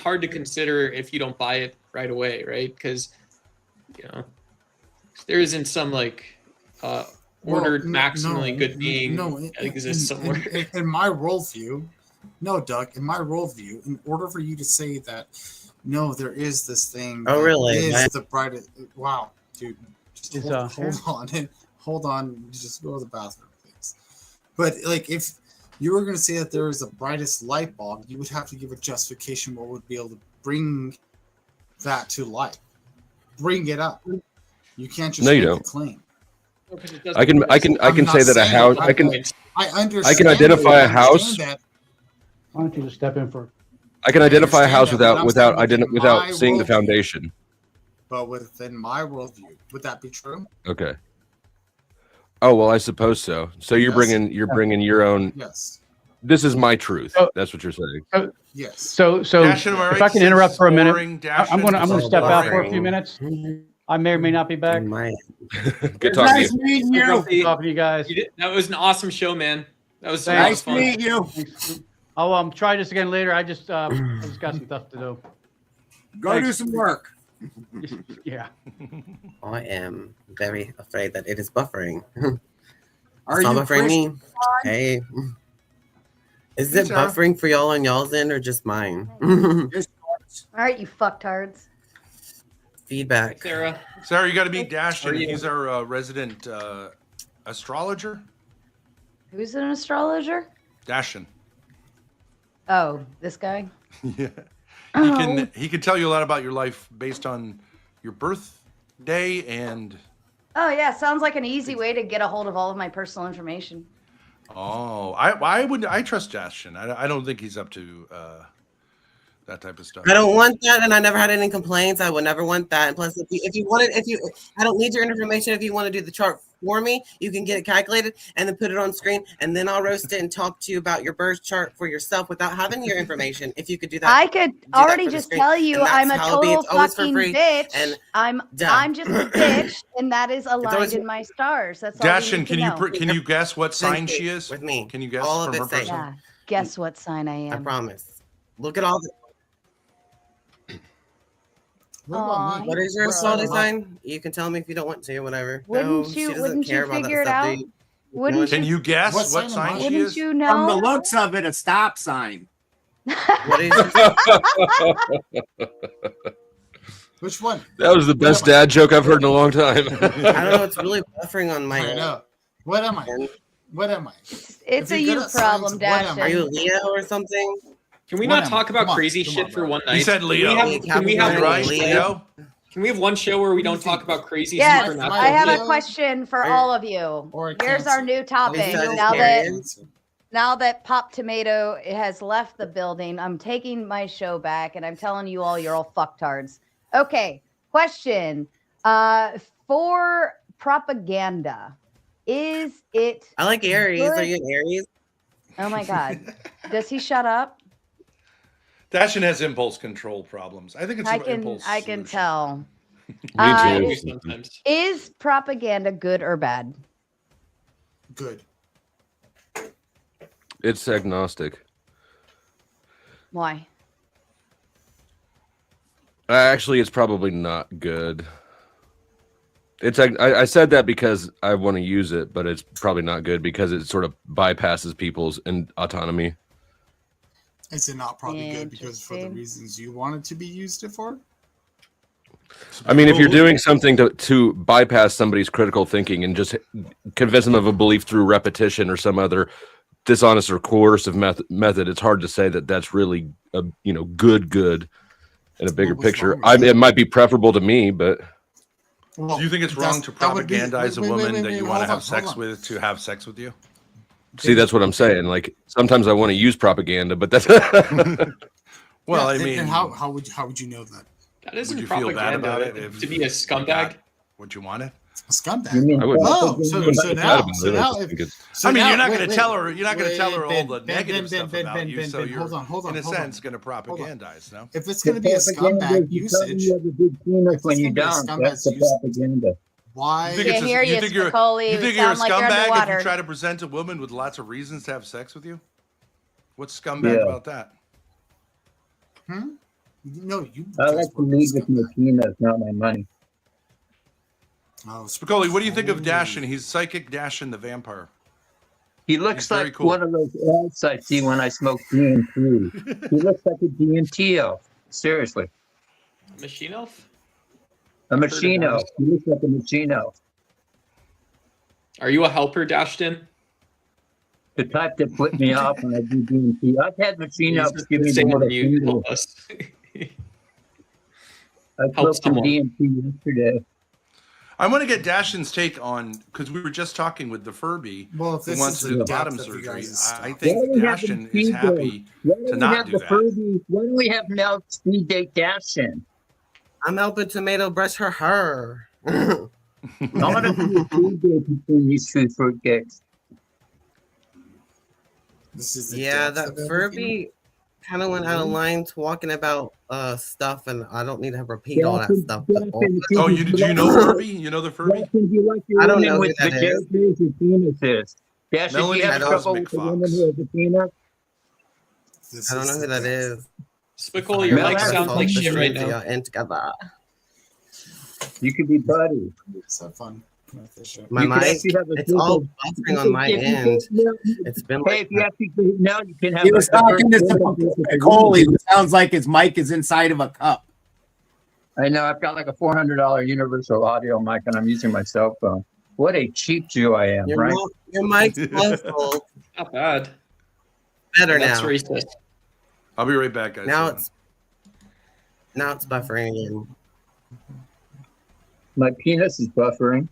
hard to consider if you don't buy it right away, right? Because there isn't some like ordered maximally good being that exists somewhere. In my worldview, no, Doug. In my worldview, in order for you to say that, no, there is this thing. Oh, really? Is the brightest? Wow, dude. Just hold on. Just go to the bathroom, please. But like, if you were going to say that there is the brightest light bulb, you would have to give a justification what would be able to bring that to life, bring it up. You can't just make a claim. I can say that a house. I can identify a house. Why don't you just step in for? I can identify a house without seeing the foundation. But within my worldview, would that be true? Okay. Oh well, I suppose so. So you're bringing your own. Yes. This is my truth. That's what you're saying. Yes. So if I can interrupt for a minute, I'm going to step out for a few minutes. I may or may not be back. Good talking to you. Talking to you guys. That was an awesome show, man. That was nice to meet you. I'll try this again later. I just got some stuff to do. Go do some work. Yeah. I am very afraid that it is buffering. Are you buffering me? Hey. Is it buffering for y'all on y'all's end or just mine? All right, you fucktards. Feedback. Sarah, you got to meet Dashton. He's our resident astrologer. Who's an astrologer? Dashton. Oh, this guy? Yeah. He can tell you a lot about your life based on your birthday and. Oh yeah, sounds like an easy way to get a hold of all of my personal information. Oh, I trust Dashton. I don't think he's up to that type of stuff. I don't want that, and I never had any complaints. I would never want that. And plus, I don't need your information. If you want to do the chart for me, you can get it calculated and then put it on screen, and then I'll roast it and talk to you about your birth chart for yourself without having your information. If you could do that, I could already just tell you I'm a total fucking bitch. And I'm just a bitch, and that is aligned in my stars. That's all. Dashton, can you guess what sign she is? With me, can you guess all of from it? her person? Yeah, guess what sign I am. I promise. Look at all the. What is your astrology sign? You can tell me if you don't want to, whatever. Wouldn't you figure it out? Can you guess what sign she is? Wouldn't you know? From the looks of it, a stop sign. What is Which one? That was the best dad joke I've heard in a long time. I don't know. It's really buffering on my. I know. What am I? It's a you problem, Dash. Are you a Leo or something? Can we not talk about crazy shit for one night? He said Leo. Can we have Leo? Can we have one show where we don't talk about crazy yes, shit? I have a question for all of you. Here's our new topic. Now that Pop Tomato has left the building, I'm taking my show back and I'm telling you all you're all fucktards. Okay, question. For propaganda, is it I like Aries. good? Are you an Aries? Oh my God. Does he shut up? Dashton has impulse control problems. I think it's impulse. I can tell. Me too. Is propaganda good or bad? Good. It's agnostic. Why? Actually, it's probably not good. I said that because I want to use it, but it's probably not good because it sort of bypasses people's autonomy. Is it not probably good because for the reasons you want it to be used for? I mean, if you're doing something to bypass somebody's critical thinking and just convince them of a belief through repetition or some other dishonest or coercive method, it's hard to say that that's really good in a bigger picture. It might be preferable to me, but. Well, do you think it's wrong to propagandize a woman that you want to have sex with to have sex with you? See, that's what I'm saying. Like sometimes I want to use propaganda, but that's. Well, yeah, I mean, and how would you know that? That isn't would you propaganda. Feel bad about it to be a scumbag? Would you want it? A scumbag. So now, I mean, you're not going to tell her. You're not going to tell her all the negative stuff about you. So you're, hold on, in a sense, going to propagandize. No. If it's going to be a scumbag usage, when you don't, that's the propaganda. Why? You think you're a scumbag if you try to present a woman with lots of reasons to have sex with you? What's scumbag about that? No, you. I like to lead with my peanuts, not my money. Oh, Spicoli, what do you think of Dashin? He's psychic Dashin the vampire. He looks like one of those elves I see when I smoke DMT. He looks like a DMT elf. Seriously. Machine elf? A machine elf. He looks like a machine elf. Are you a helper, Dashton? The type that flipped me off when I do DMT. I've had machine elves give me the middle finger. I smoked some DMT yesterday. I want to get Dashin's take on, because we were just talking with the Furby who wants to do the bottom surgery. I think Dashin is happy to not do that. Why don't we have Mel speed date Dashin? I'm helping Tomato brush her hair. I want to do a speed date between these two fruitcakes. That Furby kind of went out of line talking about stuff, and I don't need to repeat all that stuff. Oh, do you know Furby? You know the Furby? I don't know who that is. Melanie I don't Cosmic Fox. I don't know who that is. Spickle, your mic sounds like shit right now. And together. You could be buddies. Let's have fun. My mic, it's all buffering on my end. It's been hey, if you have to, now you can have. He was talking to Coley, who sounds like his mic is inside of a cup. I know. I've got like a $400 universal audio mic, and I'm using my cell phone. What a cheap Jew I am, right? Your mic's muffled. Not bad. Better now. That's racist. I'll be right back, guys. Now it's buffering again. My penis is buffering.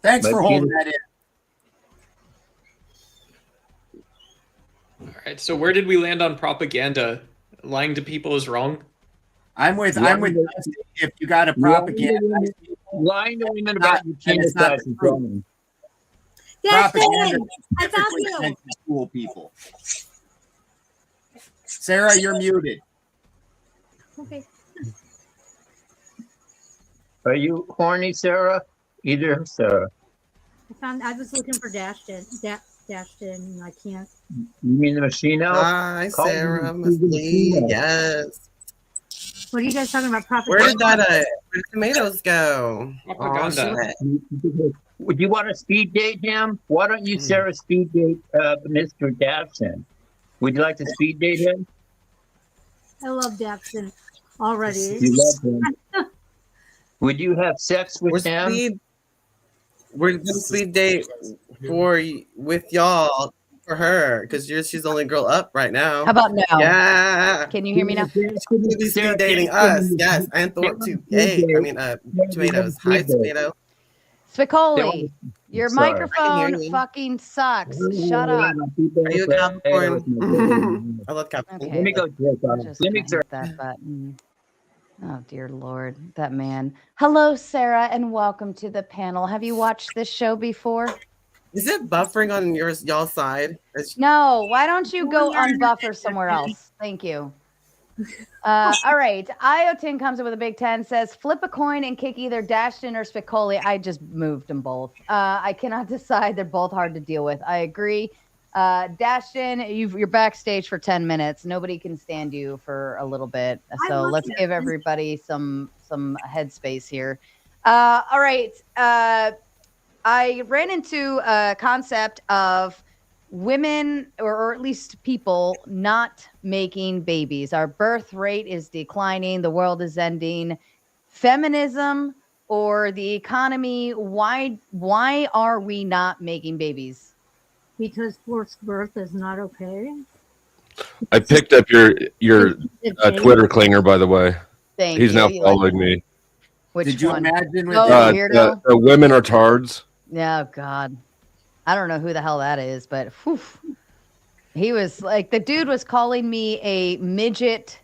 Thanks for holding that in. All right. So where did we land on propaganda? Lying to people is wrong. I'm with if you got a propaganda. Lying to women about your penis size is wrong. Propaganda typically sent to school people. Sarah, you're muted. Okay. Are you horny, Sarah? Either Sarah. I was looking for Dashton. Dashton, and I can't. You mean the machine elf? Hi, Sarah. Yes. What are you guys talking about? Where did the tomatoes go? Propaganda. Would you want to speed date him? Why don't you, Sarah, speed date Mr. Dashton? Would you like to speed date him? I love Dashton already. You love him. Would you have sex with him? We're gonna speed date with y'all for her because she's the only girl up right now. How about now? Yeah. Can you hear me now? She's speed dating us. Yes, and Thorpe too. Yay! I mean, tomatoes. Hi, tomato. Spicoli, your microphone fucking sucks. Shut up. Are you a Capricorn? I love Capricorn. Let me go. Let me hit that button. Oh, dear Lord, that man. Hello, Sarah, and welcome to the panel. Have you watched this show before? Is it buffering on y'all side? No, why don't you go unbuffer somewhere else? Thank you. All right. Iotin comes in with a big 10, says, flip a coin and kick either Dashton or Spicoli. I just moved them both. I cannot decide. They're both hard to deal with. I agree. Dashton, you're backstage for 10 minutes. Nobody can stand you for a little bit. So let's give everybody some headspace here. All right. I ran into a concept of women, or at least people, not making babies. Our birth rate is declining. The world is ending. Feminism or the economy, why are we not making babies? Because forced birth is not okay. I picked up your Twitter clinger, by the way. Thank He's you. now following me. Which Did you one? imagine with weirdo? The women are tards. Oh, God. I don't know who the hell that is, but whew. He was like, the dude was calling me a midget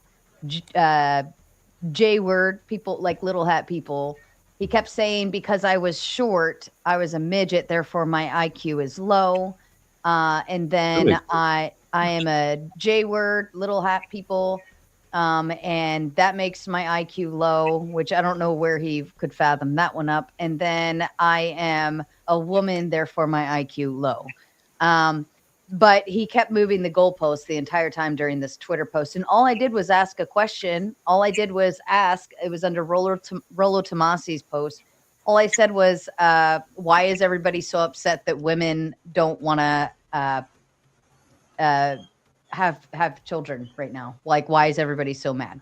J word, people like little hat people. He kept saying because I was short, I was a midget, therefore my IQ is low. And then Really? I am a J word, little hat people. And that makes my IQ low, which I don't know where he could fathom that one up. And then I am a woman, therefore my IQ low. but he kept moving the goalposts the entire time during this Twitter post. And all I did was ask a question. It was under Rollo Tomasi's post. All I said was, why is everybody so upset that women don't want to have children right now? Like, why is everybody so mad?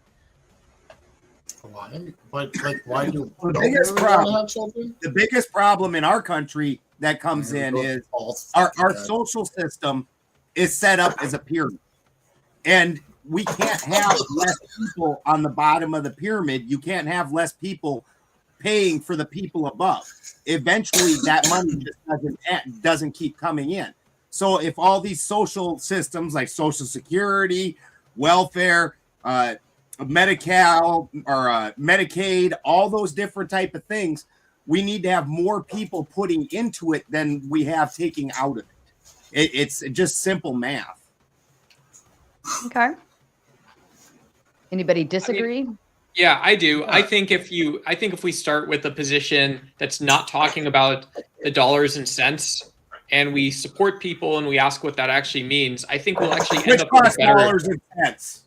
Why? But like, why do the biggest problem in our country that comes in is our social system is set up as a pyramid, and we can't have less people on the bottom of the pyramid. You can't have less people paying for the people above. Eventually, that money just doesn't keep coming in. So if all these social systems like Social Security, welfare, Medi-Cal or Medicaid, all those different type of things, we need to have more people putting into it than we have taking out of it. It's just simple math. Okay. Anybody disagree? Yeah, I do. I think if we start with a position that's not talking about the dollars and cents, and we support people and we ask what that actually means, I think we'll actually end up with better. Dollars and cents.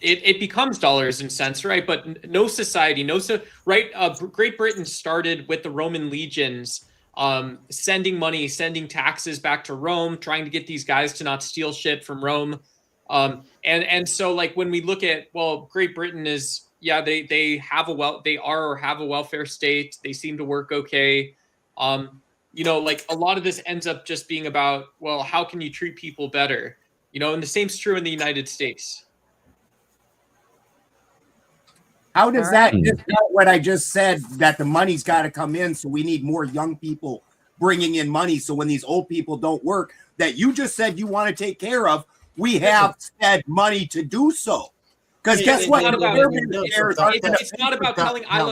It becomes dollars and cents, right? But no society, right? Great Britain started with the Roman legions, sending money, sending taxes back to Rome, trying to get these guys to not steal shit from Rome. And so like when we look at, well, Great Britain is, yeah, they have a welfare state. They seem to work okay. Like a lot of this ends up just being about, well, how can you treat people better? And the same's true in the United States. How does that discount what I just said, that the money's got to come in, so we need more young people bringing in money, so when these old people don't work, that you just said you want to take care of, we have said money to do so. Because guess what? It's not about telling I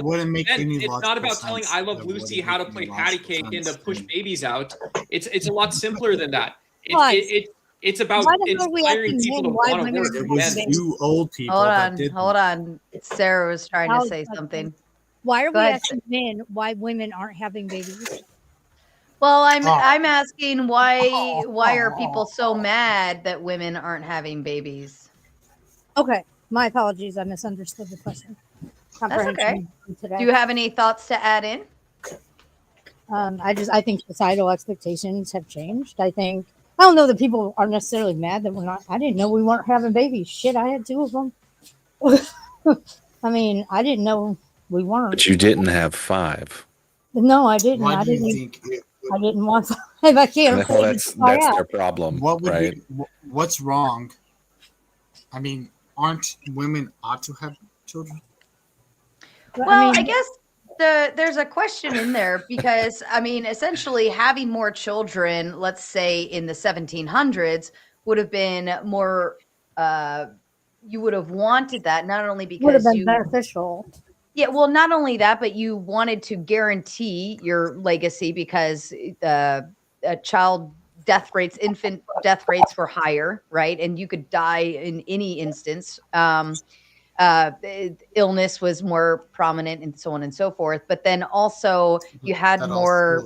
Love Lucy how to play patty cake and to push babies out. It's a lot simpler than that. It's about inspiring people to want to work. It was you old people. Hold on. Sarah was trying to say something. Why are we asking men why women aren't having babies? Well, I'm asking why are people so mad that women aren't having babies? Okay, my apologies. I misunderstood the question. That's okay. Do you have any thoughts to add in? I think societal expectations have changed. I don't know that people are necessarily mad that we're not. I didn't know we weren't having babies. Shit, I had 2 of them. I mean, I didn't know we weren't. But you didn't have 5. No, I didn't. I didn't want 5. I can't. Well, that's their problem, right? What's wrong? I mean, aren't women ought to have children? Well, I guess there's a question in there because, I mean, essentially having more children, let's say in the 1700s, would have been more, you would have wanted that, not only because would have been beneficial. Yeah, well, not only that, but you wanted to guarantee your legacy because infant death rates were higher, right? And you could die in any instance. Illness was more prominent and so on and so forth. But then also you had more.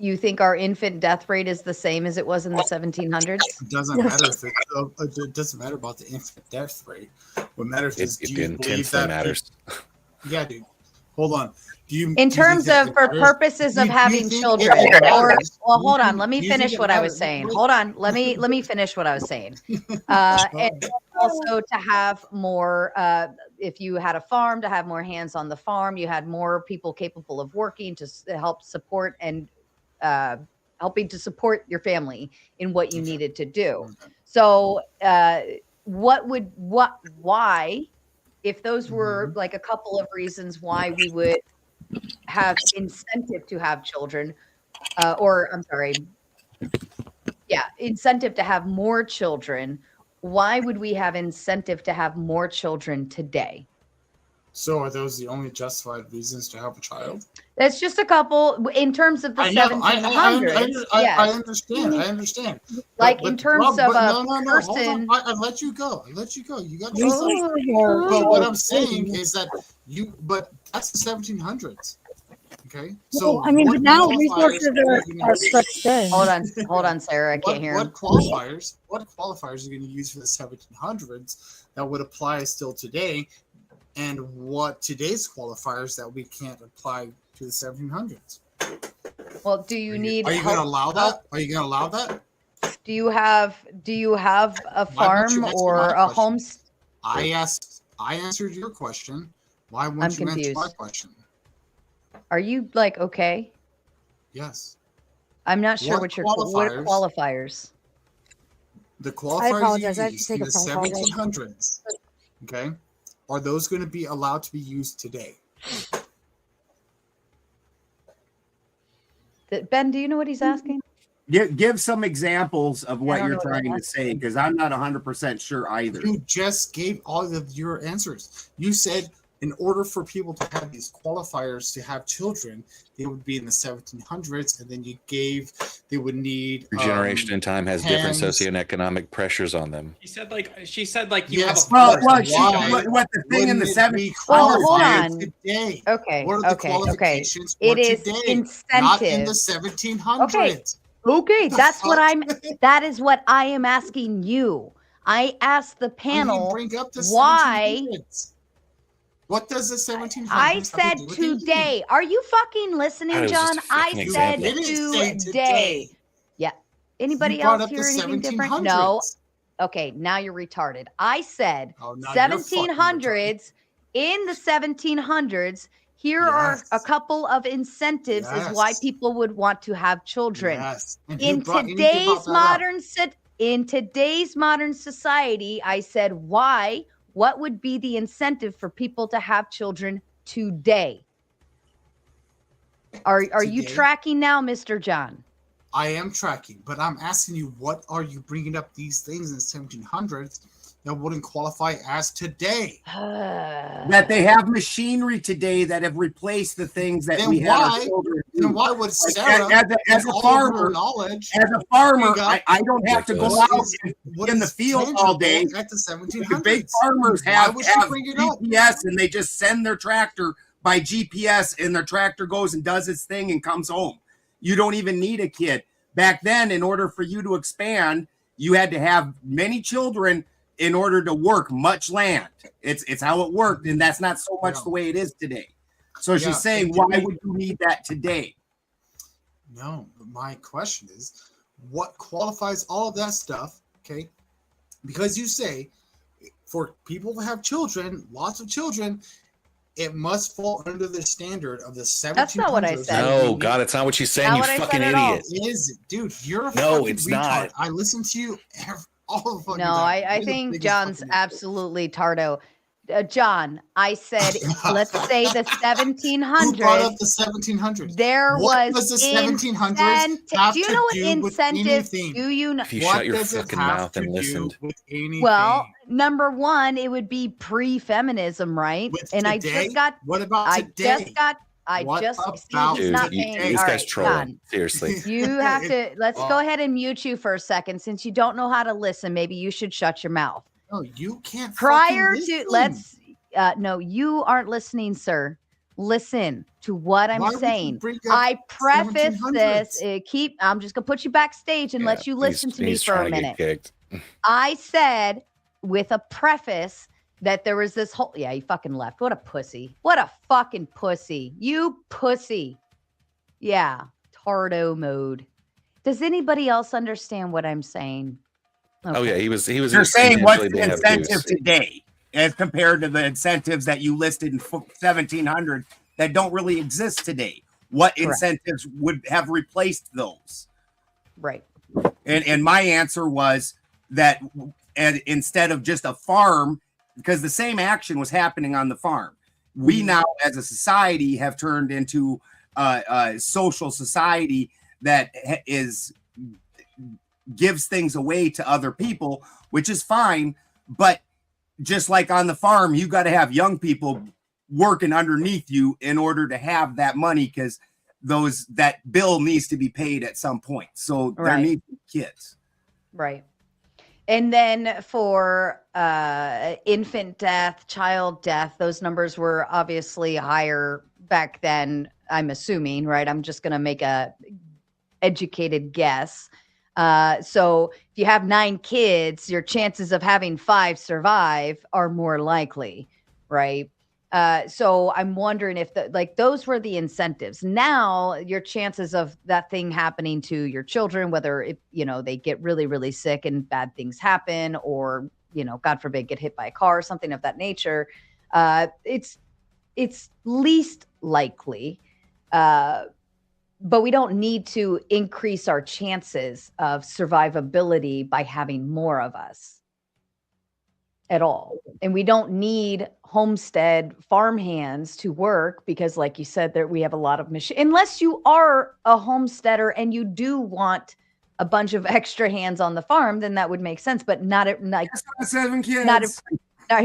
You think our infant death rate is the same as it was in the 1700s? It doesn't matter it doesn't matter about the infant death rate. What matters is do you believe that matters. Yeah, dude. Hold on. In terms of for purposes of having children, hold on. Let me finish what I was saying. Hold on. Let me finish what I was saying. And also to have more, if you had a farm, to have more hands on the farm, you had more people capable of working to help support and helping to support your family in what you needed to do. So, why, if those were like a couple of reasons why we would have incentive to have children, incentive to have more children, why would we have incentive to have more children today? So are those the only justified reasons to have a child? That's just a couple in terms of the 1700s. I understand. Like in terms of a person. I let you go. You got to. But what I'm saying is that but that's the 1700s. Okay. So I mean, but now resources are stretched thin. Hold on, Sarah. I can't hear him. What qualifiers are you going to use for the 1700s that would apply still today, and what today's qualifiers that we can't apply to the 1700s? Well, do you need? Are you going to allow that? Are you going to allow that? Do you have a farm or a home? I answered your question. Why won't you answer my question? Are you like okay? Yes. I'm not sure what qualifiers. The qualifiers you use in the 1700s, okay, are those going to be allowed to be used today? Ben, do you know what he's asking? Give some examples of what you're trying to say, because I'm not 100% sure either. You just gave all of your answers. You said in order for people to have these qualifiers to have children, they would be in the 1700s, and then you gave they would need Your generation in time has different socioeconomic pressures on them. She said like you have a what the thing in the 1700s. Well, hold on. Today. Okay. What are the qualifications It for is today, incentive. not in the 1700s. Okay, that is what I am asking you. I asked the panel bring up the why. 1700s? What does the 1700s? I said today. Are you fucking listening, John? I said today. Yeah. Anybody else hear anything different? No. Okay, now you're retarded. I said 1700s. In the 1700s, here are a couple of incentives is why people would want to have children. In today's modern society, I said why. What would be the incentive for people to have children today? Are you tracking now, Mr. John? I am tracking, but I'm asking you, what are you bringing up these things in the 1700s that wouldn't qualify as today? That they have machinery today that have replaced the things that we had our children do. Then why would Sarah, as a farmer, I don't have to go out in the field all day. At the 1700s, the big farmers have GPS, and they just send their tractor by GPS, and their tractor goes and does its thing and comes home. You don't even need a kid. Back then, in order for you to expand, you had to have many children in order to work much land. It's how it worked, and that's not so much the way it is today. So she's saying, why would you need that today? No, my question is, what qualifies all of that stuff, okay? Because you say, for people to have children, lots of children, it must fall under the standard of the 1700s. That's not what I said. No, God, it's not what she's saying, you fucking idiot. Is it? Dude, you're a no, fucking it's retard. not. I listen to you all the fucking No, time. I think John's absolutely tardo. John, I said, let's say the 1700s. Who brought up the 1700s? What was the 1700s? Do you know what incentives? Do you know? If you shut your fucking mouth and listened. Well, number one, it would be pre-feminism, right? And I just got. What about today? He's not paying. This guy's trolling. Seriously. You have to. Let's go ahead and mute you for a second, since you don't know how to listen. Maybe you should shut your mouth. No, you can't. Prior to no, you aren't listening, sir. Listen to what I'm saying. I preface this. I'm just gonna put you backstage and let you listen to me for a minute. I said with a preface that there was this whole. Yeah, he fucking left. What a pussy. What a fucking pussy. You pussy. Yeah, tardo mode. Does anybody else understand what I'm saying? Okay. Oh yeah, he was. You're saying what's the incentive today as compared to the incentives that you listed in 1700 that don't really exist today? What incentives would have replaced those? Right. And my answer was that, and instead of just a farm, because the same action was happening on the farm, we now as a society have turned into a social society that gives things away to other people, which is fine. But just like on the farm, you got to have young people working underneath you in order to have that money, because that bill needs to be paid at some point. So there need to be kids. Right. And then for infant death, child death, those numbers were obviously higher back then. I'm assuming, right? I'm just going to make a educated guess. So if you have 9 kids, your chances of having 5 survive are more likely, right? So I'm wondering if those were the incentives. Now your chances of that thing happening to your children, whether they get really, really sick and bad things happen, or, God forbid, get hit by a car or something of that nature, it's least likely. But we don't need to increase our chances of survivability by having more of us at all. And we don't need homestead farm hands to work because, like you said, there we have a lot of machine. Unless you are a homesteader and you do want a bunch of extra hands on the farm, then that would make sense. But not 7 kids. Not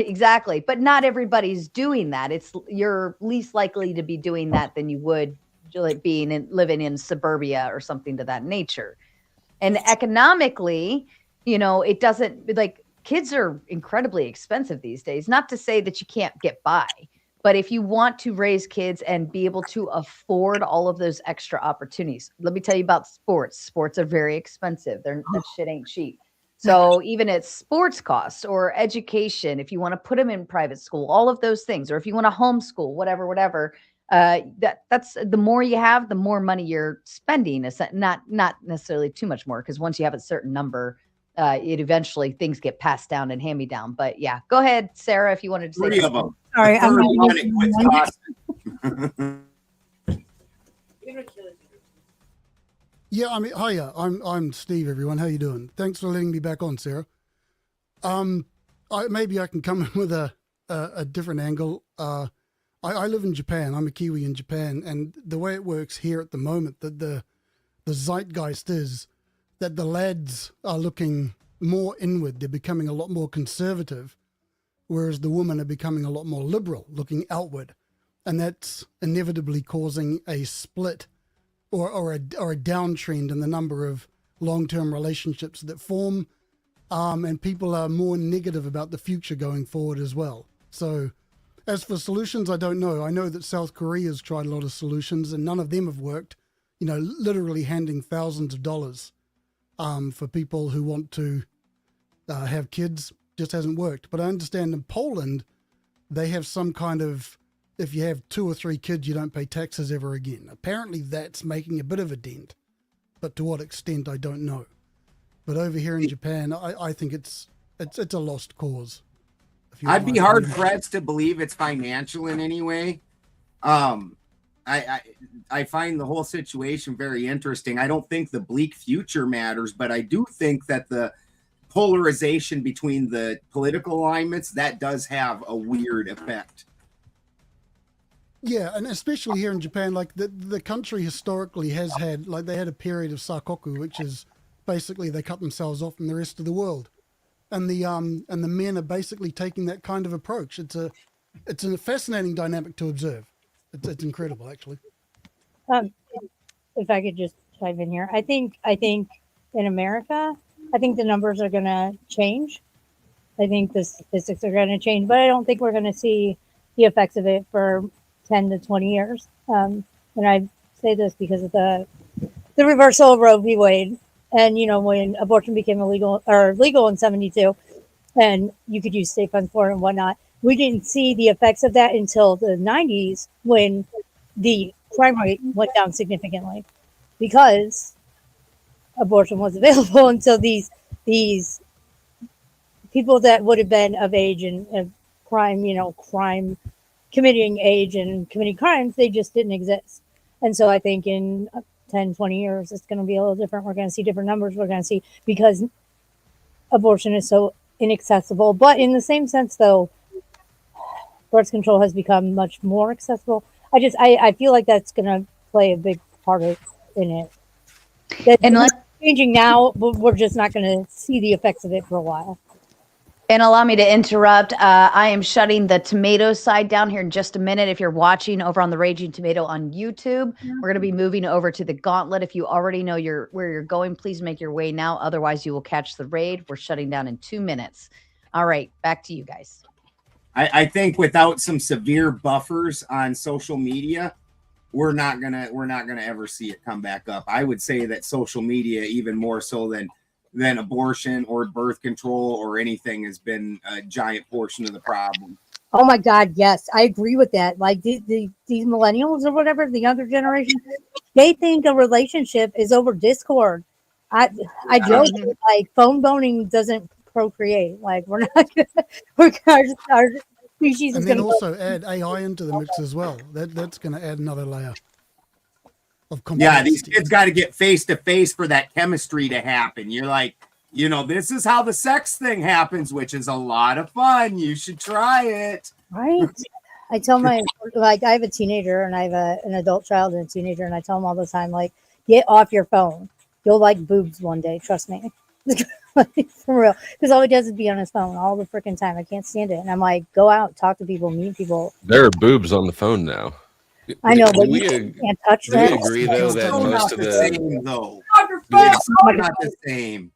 exactly. But not everybody's doing that. You're least likely to be doing that than you would living in suburbia or something to that nature. And economically, it doesn't kids are incredibly expensive these days. Not to say that you can't get by, but if you want to raise kids and be able to afford all of those extra opportunities, let me tell you about sports. Sports are very expensive. That shit ain't cheap. So even at sports costs or education, if you want to put them in private school, all of those things, or if you want to homeschool, whatever, that's the more you have, the more money you're spending. Not necessarily too much more, because once you have a certain number, it eventually things get passed down and hand me down. But yeah, go ahead, Sarah, if you wanted to say 3 of them. Sorry, I'm Yeah, I mean, hiya, I'm Steve, everyone. How you doing? Thanks for letting me back on, Sarah. Maybe I can come in with a different angle. I live in Japan. I'm a Kiwi in Japan, and the way it works here at the moment, that the zeitgeist is that the lads are looking more inward. They're becoming a lot more conservative, whereas the women are becoming a lot more liberal, looking outward. And that's inevitably causing a split or a downtrend in the number of long-term relationships that form. And people are more negative about the future going forward as well. So as for solutions, I don't know. I know that South Korea's tried a lot of solutions and none of them have worked. Literally handing thousands of dollars for people who want to have kids just hasn't worked. But I understand in Poland, they have some kind of, if you have 2 or 3 kids, you don't pay taxes ever again. Apparently that's making a bit of a dent, but to what extent, I don't know. But over here in Japan, I think it's a lost cause. I'd be hard pressed to believe it's financial in any way. I find the whole situation very interesting. I don't think the bleak future matters, but I do think that the polarization between the political alignments, that does have a weird effect. Yeah, and especially here in Japan, the country historically has had, they had a period of sakoku, which is basically they cut themselves off from the rest of the world. And the men are basically taking that kind of approach. It's a fascinating dynamic to observe. It's incredible, actually. If I could just chime in here, I think in America, I think the numbers are going to change. I think the statistics are going to change, but I don't think we're going to see the effects of it for 10 to 20 years. And I say this because of the reversal of Roe v. Wade, and when abortion became legal in 72, and you could use state funds for it and whatnot. We didn't see the effects of that until the 90s, when the crime rate went down significantly because abortion was available until these people that would have been of age and crime committing age and committing crimes, they just didn't exist. And so I think in 10, 20 years, it's going to be a little different. We're going to see different numbers. We're going to see, because abortion is so inaccessible. But in the same sense, though, birth control has become much more accessible. I feel like that's going to play a big part in it. It's changing now, but we're just not going to see the effects of it for a while. And allow me to interrupt. I am shutting the tomato side down here in just a minute. If you're watching over on the Raging Tomato on YouTube, we're going to be moving over to the Gauntlet. If you already know where you're going, please make your way now. Otherwise, you will catch the raid. We're shutting down in 2 minutes. All right, back to you guys. I think without some severe buffers on social media, we're not gonna ever see it come back up. I would say that social media, even more so than abortion or birth control or anything, has been a giant portion of the problem. Oh my God, yes, I agree with that. Like these millennials or whatever, the younger generation, they think a relationship is over Discord. I joke like phone boning doesn't procreate. Like we're not gonna, our species and is then gonna also add AI into the mix as well. That's going to add another layer of complexity. Yeah, these kids got to get face to face for that chemistry to happen. You're like, this is how the sex thing happens, which is a lot of fun. You should try it. Right. I tell my, like, I have a teenager and I have an adult child and a teenager, and I tell them all the time, like, get off your phone. You'll like boobs one day. Trust me. Like, for real. Because all he does is be on his phone all the freaking time. I can't stand it. And I'm like, go out, talk to people, meet people. There are boobs on the phone now. I know, but we can't touch do that. we agree though that most of the same, though. It's not the same.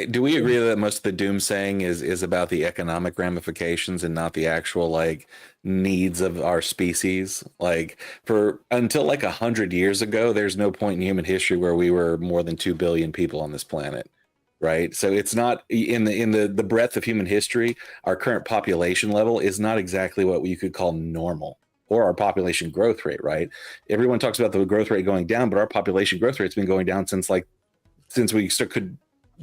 do we agree that most of the doom saying is about the economic ramifications and not the actual like needs of our species? Like for until like 100 years ago, there's no point in human history where we were more than 2 billion people on this planet. Right. So it's not in the breadth of human history. Our current population level is not exactly what you could call normal, or our population growth rate. Right. Everyone talks about the growth rate going down, but our population growth rate's been going down since we could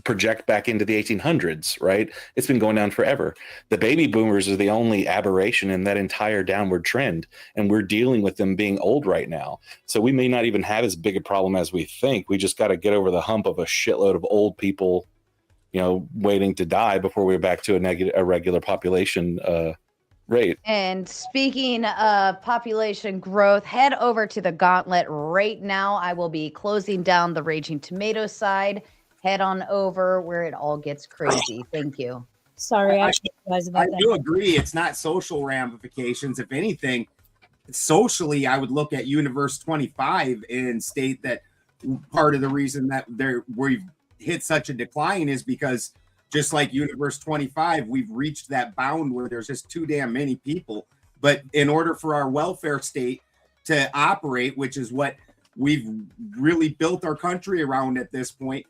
project back into the 1800s. Right. It's been going down forever. The baby boomers are the only aberration in that entire downward trend. And we're dealing with them being old right now. So we may not even have as big a problem as we think. We just got to get over the hump of a shitload of old people, waiting to die before we're back to a regular population rate. And speaking of population growth, head over to the Gauntlet right now. I will be closing down the Raging Tomato side. Head on over where it all gets crazy. Thank you. Sorry, I do agree. It's not social ramifications. If anything, socially, I would look at Universe 25 and state that part of the reason that we've hit such a decline is because just like Universe 25, we've reached that bound where there's just too damn many people. But in order for our welfare state to operate, which is what we've really built our country around at this point,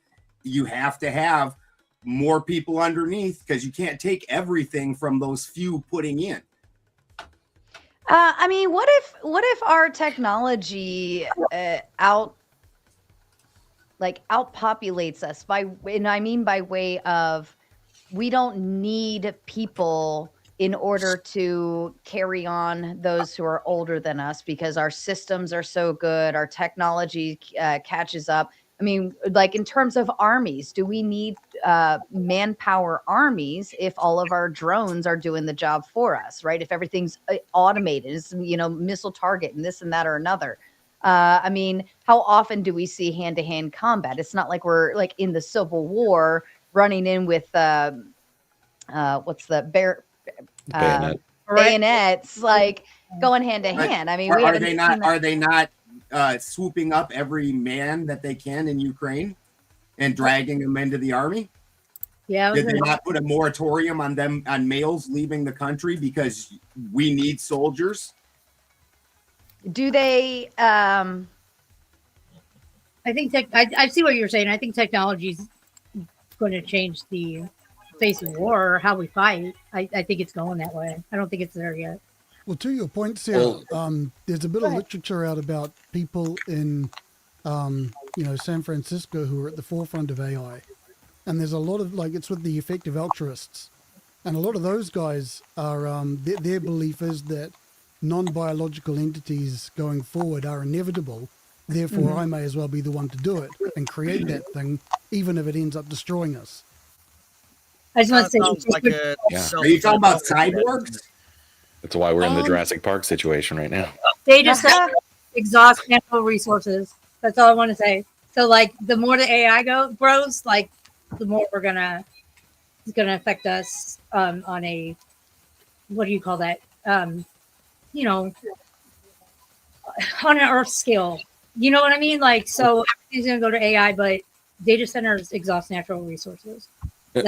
you have to have more people underneath because you can't take everything from those few putting in. I mean, what if our technology outpopulates us and I mean by way of we don't need people in order to carry on those who are older than us because our systems are so good, our technology catches up. I mean, like in terms of armies, do we need manpower armies if all of our drones are doing the job for us, right? If everything's automated, missile target and this and that or another. I mean, how often do we see hand-to-hand combat? It's not like we're like in the Civil War running in with what's the bayonets, like going hand-to-hand. I mean, are they not swooping up every man that they can in Ukraine and dragging them into the army? Yeah. Did they not put a moratorium on males leaving the country because we need soldiers? Do they? I think I see what you're saying. I think technology is going to change the face of war or how we fight. I think it's going that way. I don't think it's there yet. Well, to your point, Sarah, there's a bit of literature out about people in, San Francisco who are at the forefront of AI. And there's a lot of, it's with the effective altruists. And a lot of those guys are, their belief is that non-biological entities going forward are inevitable. Therefore, I may as well be the one to do it and create that thing, even if it ends up destroying us. I just want to say, Are you talking about cyborgs? That's why we're in the Jurassic Park situation right now. They just exhaust natural resources. That's all I want to say. So, the more the AI grows, the more it's gonna affect us on a, what do you call that? On an Earth scale. You know what I mean? So everything's gonna go to AI, but data centers exhaust natural resources.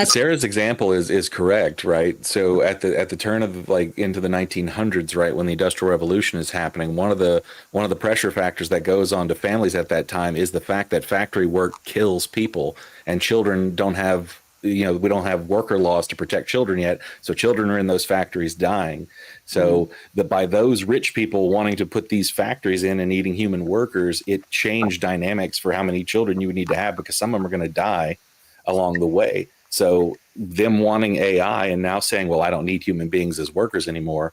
Sarah's example is correct, right? So at the turn of like into the 1900s, right, when the Industrial Revolution is happening, one of the pressure factors that goes on to families at that time is the fact that factory work kills people, and children don't have, we don't have worker laws to protect children yet, so children are in those factories dying. So by those rich people wanting to put these factories in and needing human workers, it changed dynamics for how many children you would need to have, because some of them are going to die along the way. So them wanting AI and now saying, well, I don't need human beings as workers anymore,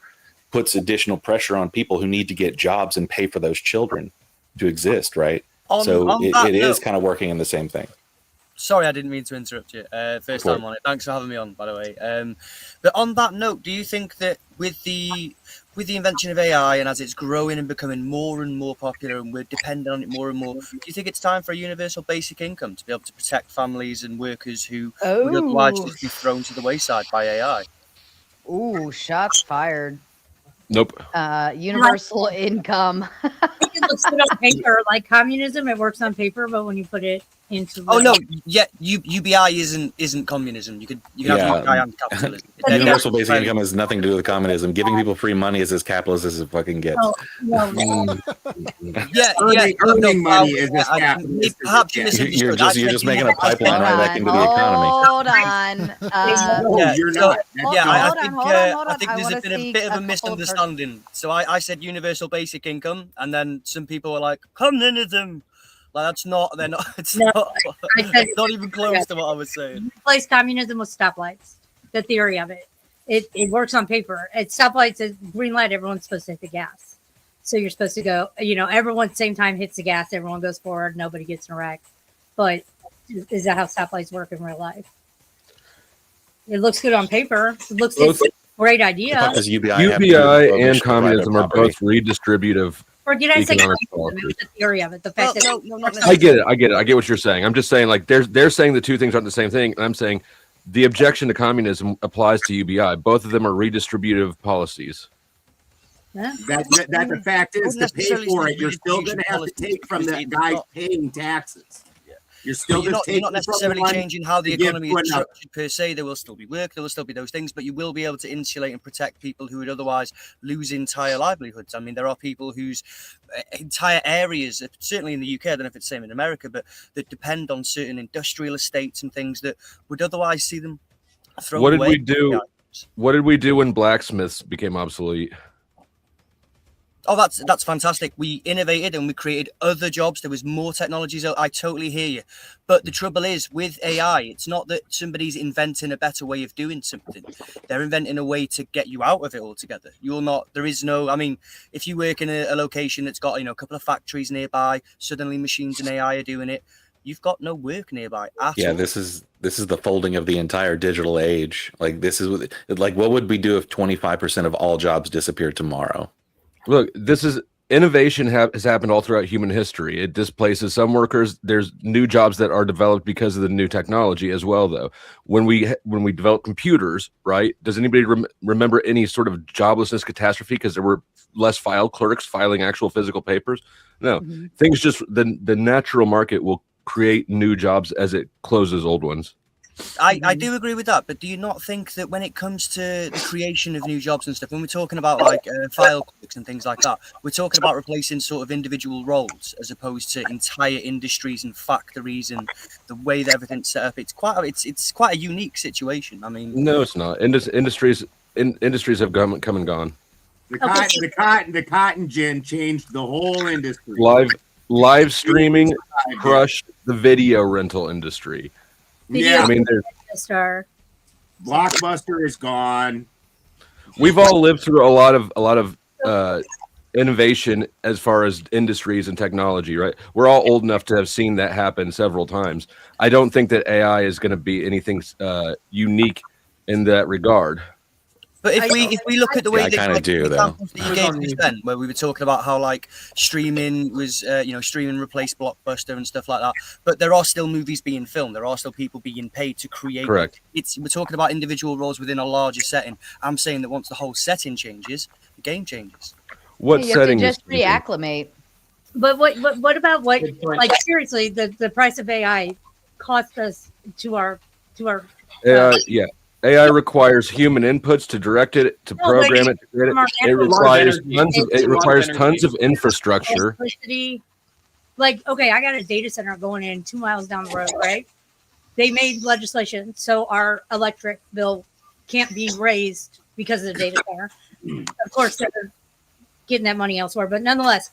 puts additional pressure on people who need to get jobs and pay for those children to exist, right? So it is kind of working in the same thing. Sorry, I didn't mean to interrupt you. First time on it. Thanks for having me on, by the way. But on that note, do you think that with the invention of AI and as it's growing and becoming more and more popular and we're dependent on it more and more, do you think it's time for a universal basic income to be able to protect families and workers who would otherwise just be thrown to the wayside by AI? Ooh, shots fired. Nope. Universal income. It looks good on paper, like communism. It works on paper, but when you put it into UBI isn't communism. You could have UBI and capitalism. Universal basic income has nothing to do with communism. Giving people free money is as capitalist as it fucking gets. Earning money is as capitalist. Perhaps you're just making a pipeline right back into the economy. Hold on. You're not. I think there's been a bit of a misunderstanding. So I said universal basic income, and then some people were like, communism. Like that's not. They're not. It's not even close to what I was saying. Replace communism with stoplights. The theory of it. It works on paper. At stoplights, at green light, everyone's supposed to hit the gas. So you're supposed to go. Everyone at the same time hits the gas. Everyone goes forward. Nobody gets in a wreck. But is that how stoplights work in real life? It looks good on paper. It looks it's a great idea. UBI and communism are both redistributive. Or did I say the theory of it? The fact that I get it. I get what you're saying. I'm just saying, like, they're saying the two things aren't the same thing, and I'm saying the objection to communism applies to UBI. Both of them are redistributive policies. Yeah. That the fact is, to pay for it, you're still going to have to take from that guy paying taxes. You're still you're not necessarily changing how the economy is structured per se. There will still be work, there will still be those things, but you will be able to insulate and protect people who would otherwise lose entire livelihoods. I mean, there are people whose entire areas, certainly in the UK, I don't know if it's the same in America, but that depend on certain industrial estates and things that would otherwise see them thrown away. What did we do when blacksmiths became obsolete? Oh, that's fantastic. We innovated and we created other jobs. There was more technologies. I totally hear you. But the trouble is with AI, it's not that somebody's inventing a better way of doing something. They're inventing a way to get you out of it altogether. I mean, if you work in a location that's got, a couple of factories nearby, suddenly machines and AI are doing it. You've got no work nearby at all. This is the folding of the entire digital age. Like what would we do if 25% of all jobs disappeared tomorrow? Look, innovation has happened all throughout human history. It displaces some workers. There's new jobs that are developed because of the new technology as well, though. When we develop computers, right? Does anybody remember any sort of joblessness catastrophe because there were less file clerks filing actual physical papers? No. Mm-hmm. Things just the natural market will create new jobs as it closes old ones. I do agree with that, but do you not think that when it comes to the creation of new jobs and stuff, when we're talking about like file clerks and things like that, we're talking about replacing sort of individual roles as opposed to entire industries and factories and the way that everything's set up. It's quite a unique situation. I mean, no, it's not. Industries have come and gone. The cotton gin changed the whole industry. Live streaming crushed the video rental industry. Yeah, I mean, Blockbuster is gone. We've all lived through a lot of innovation as far as industries and technology, right? We're all old enough to have seen that happen several times. I don't think that AI is going to be anything unique in that regard. But if we look at the way I kind of do, though. You gave us then, where we were talking about how like streaming was, streaming replaced Blockbuster and stuff like that. But there are still movies being filmed. There are still people being paid to create. Correct. We're talking about individual roles within a larger setting. I'm saying that once the whole setting changes, the game changes. What setting? You have to just reacclimate. But what about like seriously, the price of AI cost us to our AI requires human inputs to direct it, to program it, to create it. It requires tons of infrastructure. Electricity. Like, okay, I got a data center going in 2 miles down the road, right? They made legislation so our electric bill can't be raised because of the data center. Of course, they're getting that money elsewhere, but nonetheless.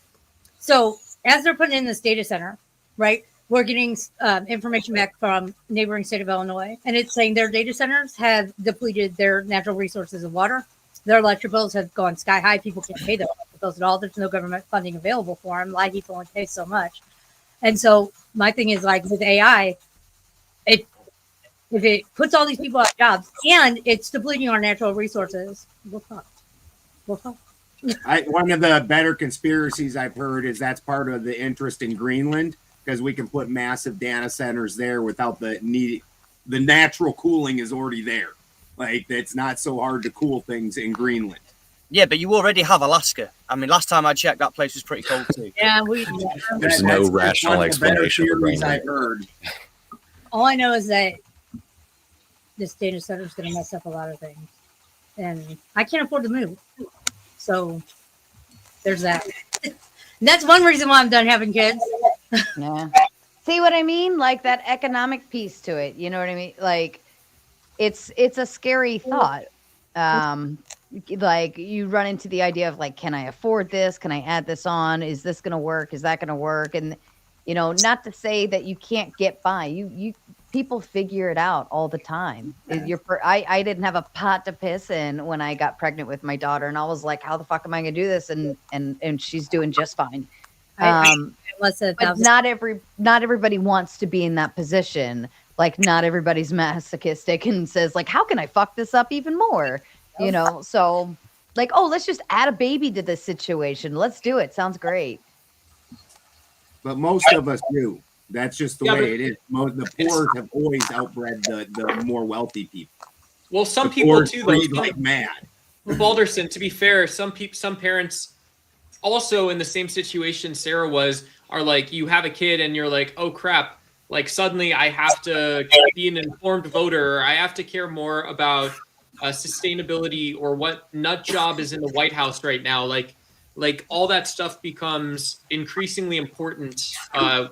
So as they're putting in this data center, right, we're getting information back from neighboring state of Illinois, and it's saying their data centers have depleted their natural resources of water. Their electric bills have gone sky high. People can't pay their electric bills at all. There's no government funding available for them. LIHEAP only pays so much. And so my thing is, like, with AI, if it puts all these people out of jobs and it's depleting our natural resources, we'll talk. One of the better conspiracies I've heard is that's part of the interest in Greenland, because we can put massive data centers there without the natural cooling is already there. Like, it's not so hard to cool things in Greenland. Yeah, but you already have Alaska. I mean, last time I checked, that place was pretty cold too. Yeah, there's no rational explanation for theories I've heard. All I know is that this data center is going to mess up a lot of things, and I can't afford to move. So there's that. And that's one reason why I'm done having kids. Yeah. See what I mean? Like that economic piece to it. You know what I mean? Like it's a scary thought. Like you run into the idea of like, can I afford this? Can I add this on? Is this going to work? Is that going to work? And, you know, not to say that you can't get by. You people figure it out all the time. I didn't have a pot to piss in when I got pregnant with my daughter, and I was like, how the fuck am I going to do this? And she's doing just fine. But not everybody wants to be in that position. Like, not everybody's masochistic and says like, how can I fuck this up even more? You know, so like, oh, let's just add a baby to this situation. Let's do it. Sounds great. But most of us do. That's just the way it is. The poor have always outbred the more wealthy people. Well, some people too, though, like mad. Balderson, to be fair, some parents also in the same situation Sarah was are like, you have a kid and you're like, oh crap, like suddenly I have to be an informed voter. Or I have to care more about sustainability or what nut job is in the White House right now. Like all that stuff becomes increasingly important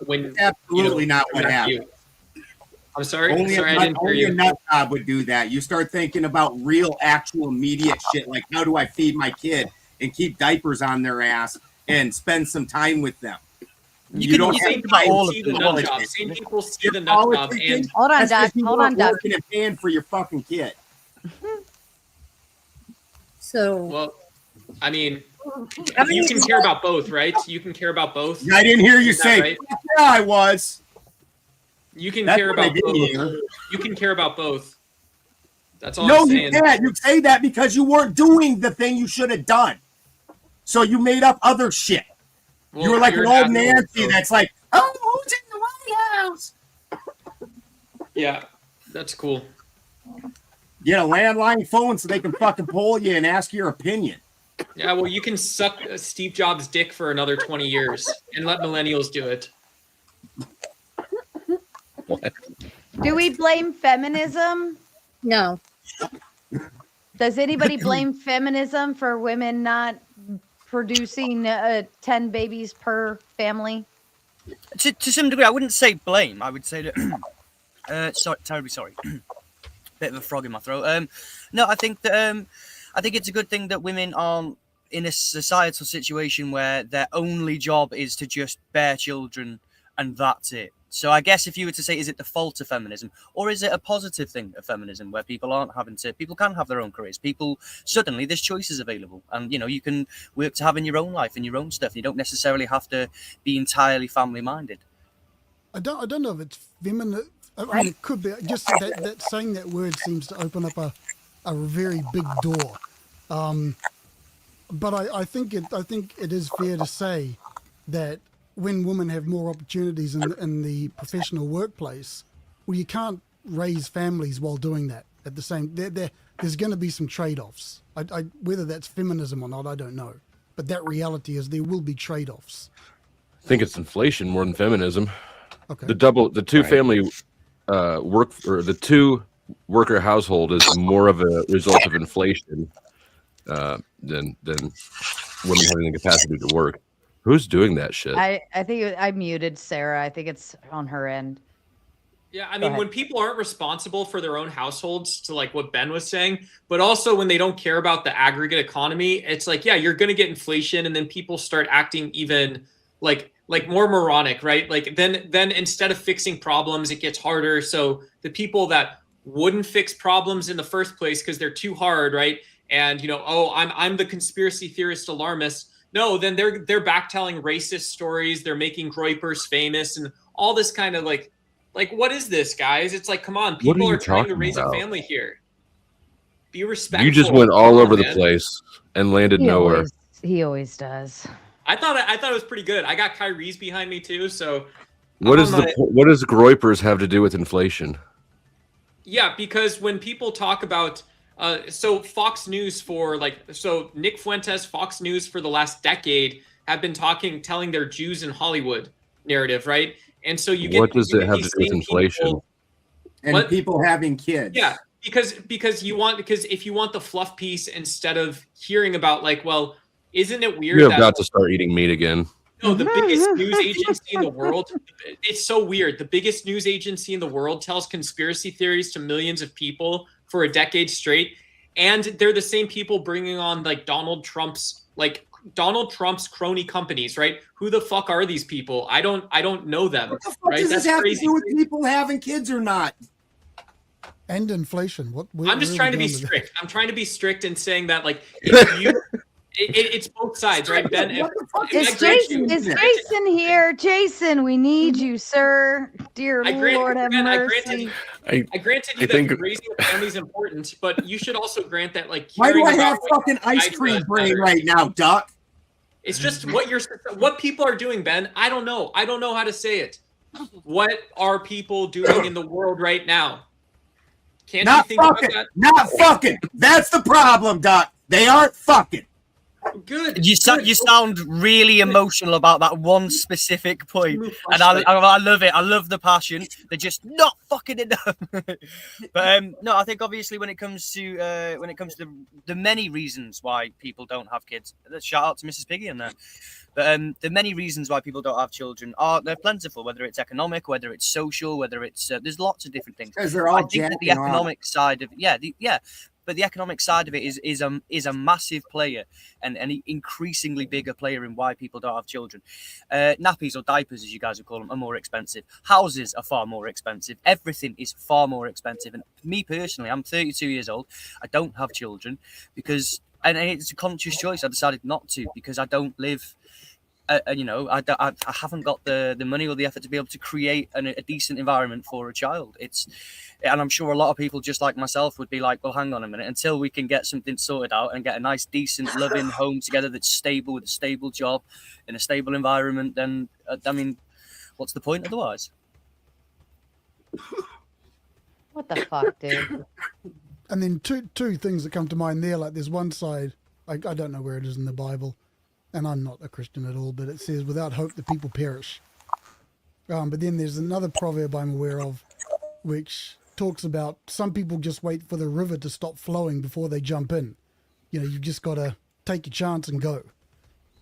when absolutely not what happened. I'm sorry. I didn't hear you. A nut job would do that. You start thinking about real, actual, immediate shit like how do I feed my kid and keep diapers on their ass and spend some time with them. You don't think about all of the nut job. Same people see the nut job and hold on, Doc. Hold on, Doc. Working and paying for your fucking kid. So well, I mean, you can care about both, right? You can care about both. I didn't hear you say. Right? Yeah, I was. You can care about both. You can care about both. That's all. No, I'm saying. You can't. You say that because you weren't doing the thing you should have done. So you made up other shit. Well, you were like an old Nancy that's like, oh, who's in the White House? Yeah, that's cool. Get a landline phone so they can fucking pull you and ask your opinion. Yeah, well, you can suck Steve Jobs' dick for another 20 years and let millennials do it. What? Do we blame feminism? No. Does anybody blame feminism for women not producing 10 babies per family? To some degree, I wouldn't say blame. I would say that. Terribly sorry. Bit of a frog in my throat. No, I think that I think it's a good thing that women aren't in a societal situation where their only job is to just bear children and that's it. So I guess if you were to say, is it the fault of feminism, or is it a positive thing of feminism where people can have their own careers? People, suddenly there's choices available, and you know, you can work to having your own life and your own stuff. You don't necessarily have to be entirely family minded. I don't know if it's feminine. I mean, it could be just that saying that word seems to open up a very big door. But I think it is fair to say that when women have more opportunities in the professional workplace, well, you can't raise families while doing that at the same. There's going to be some trade-offs. Whether that's feminism or not, I don't know. But that reality is there will be trade-offs. I think it's inflation more than feminism. Okay. The two family work or the two worker household is more of a result of inflation than women having the capacity to work. Who's doing that shit? I think I muted Sarah. I think it's on her end. Yeah, I mean, when people aren't responsible for their own households, to like what Ben was saying, but also when they don't care about the aggregate economy, it's like, yeah, you're going to get inflation, and then people start acting even like more moronic, right? Like then instead of fixing problems, it gets harder. So the people that wouldn't fix problems in the first place because they're too hard, right? And oh, I'm the conspiracy theorist alarmist. No, then they're backtelling racist stories. They're making groypers famous and all this kind of like what is this, guys? It's like, come on, people are trying to raise a family here. Be respectful. You just went all over the place and landed nowhere. He always does. I thought it was pretty good. I got Kyrie's behind me too. So what does groypers have to do with inflation? Yeah, because when people talk about so Fox News Nick Fuentes, Fox News for the last decade have been telling their Jews in Hollywood narrative, right? And so you get what does it have to do with inflation? And people having kids. Yeah, because if you want the fluff piece instead of hearing about well, isn't it weird? You're about to start eating meat again. No, the biggest news agency in the world. It's so weird. The biggest news agency in the world tells conspiracy theories to millions of people for a decade straight, and they're the same people bringing on Donald Trump's crony companies, right? Who the fuck are these people? I don't know them. What the fuck right? does this have to do with people having kids or not? And inflation. I'm just trying to be strict. I'm trying to be strict in saying that if you it's both sides, right, Ben? Is Jason here? Jason, we need you, sir. Dear Lord have mercy. I granted you that raising a family is important, but you should also grant that why do I have fucking ice cream brain right now, Duck? It's just what people are doing, Ben. I don't know how to say it. What are people doing in the world right now? Can't you think about that? Not fucking. That's the problem, Duck. They aren't fucking. Good. You sound really emotional about that one specific point, and I love it. I love the passion. They're just not fucking enough. But no, I think obviously when it comes to the many reasons why people don't have kids, shout out to Mrs. Piggy in there. But the many reasons why people don't have children they're plentiful. Whether it's economic, whether it's social, whether it's there's lots of different things. Because they're all the economic side of But the economic side of it is a massive player and an increasingly bigger player in why people don't have children. Nappies or diapers, as you guys would call them, are more expensive. Houses are far more expensive. Everything is far more expensive. And me personally, I'm 32 years old. I don't have children because, and it's a conscious choice. I decided not to because I don't live. I haven't got the money or the effort to be able to create a decent environment for a child. And I'm sure a lot of people just like myself would be like, well, hang on a minute, until we can get something sorted out and get a nice, decent, loving home together that's stable with a stable job in a stable environment, then, I mean, what's the point otherwise? What the fuck, dude? And then two things that come to mind there, like there's one side, I don't know where it is in the Bible, and I'm not a Christian at all, but it says, without hope, the people perish. But then there's another proverb I'm aware of, which talks about some people just wait for the river to stop flowing before they jump in. You've just got to take your chance and go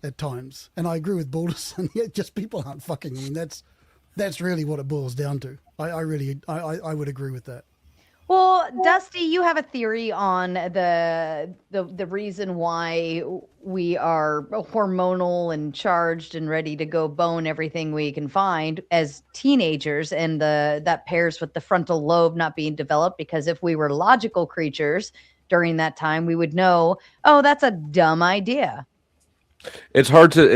at times. And I agree with Balderson. Yeah, just people aren't fucking. I mean, that's really what it boils down to. I would agree with that. Well, Dusty, you have a theory on the reason why we are hormonal and charged and ready to go bone everything we can find as teenagers, and that pairs with the frontal lobe not being developed, because if we were logical creatures during that time, we would know, oh, that's a dumb idea. It's hard to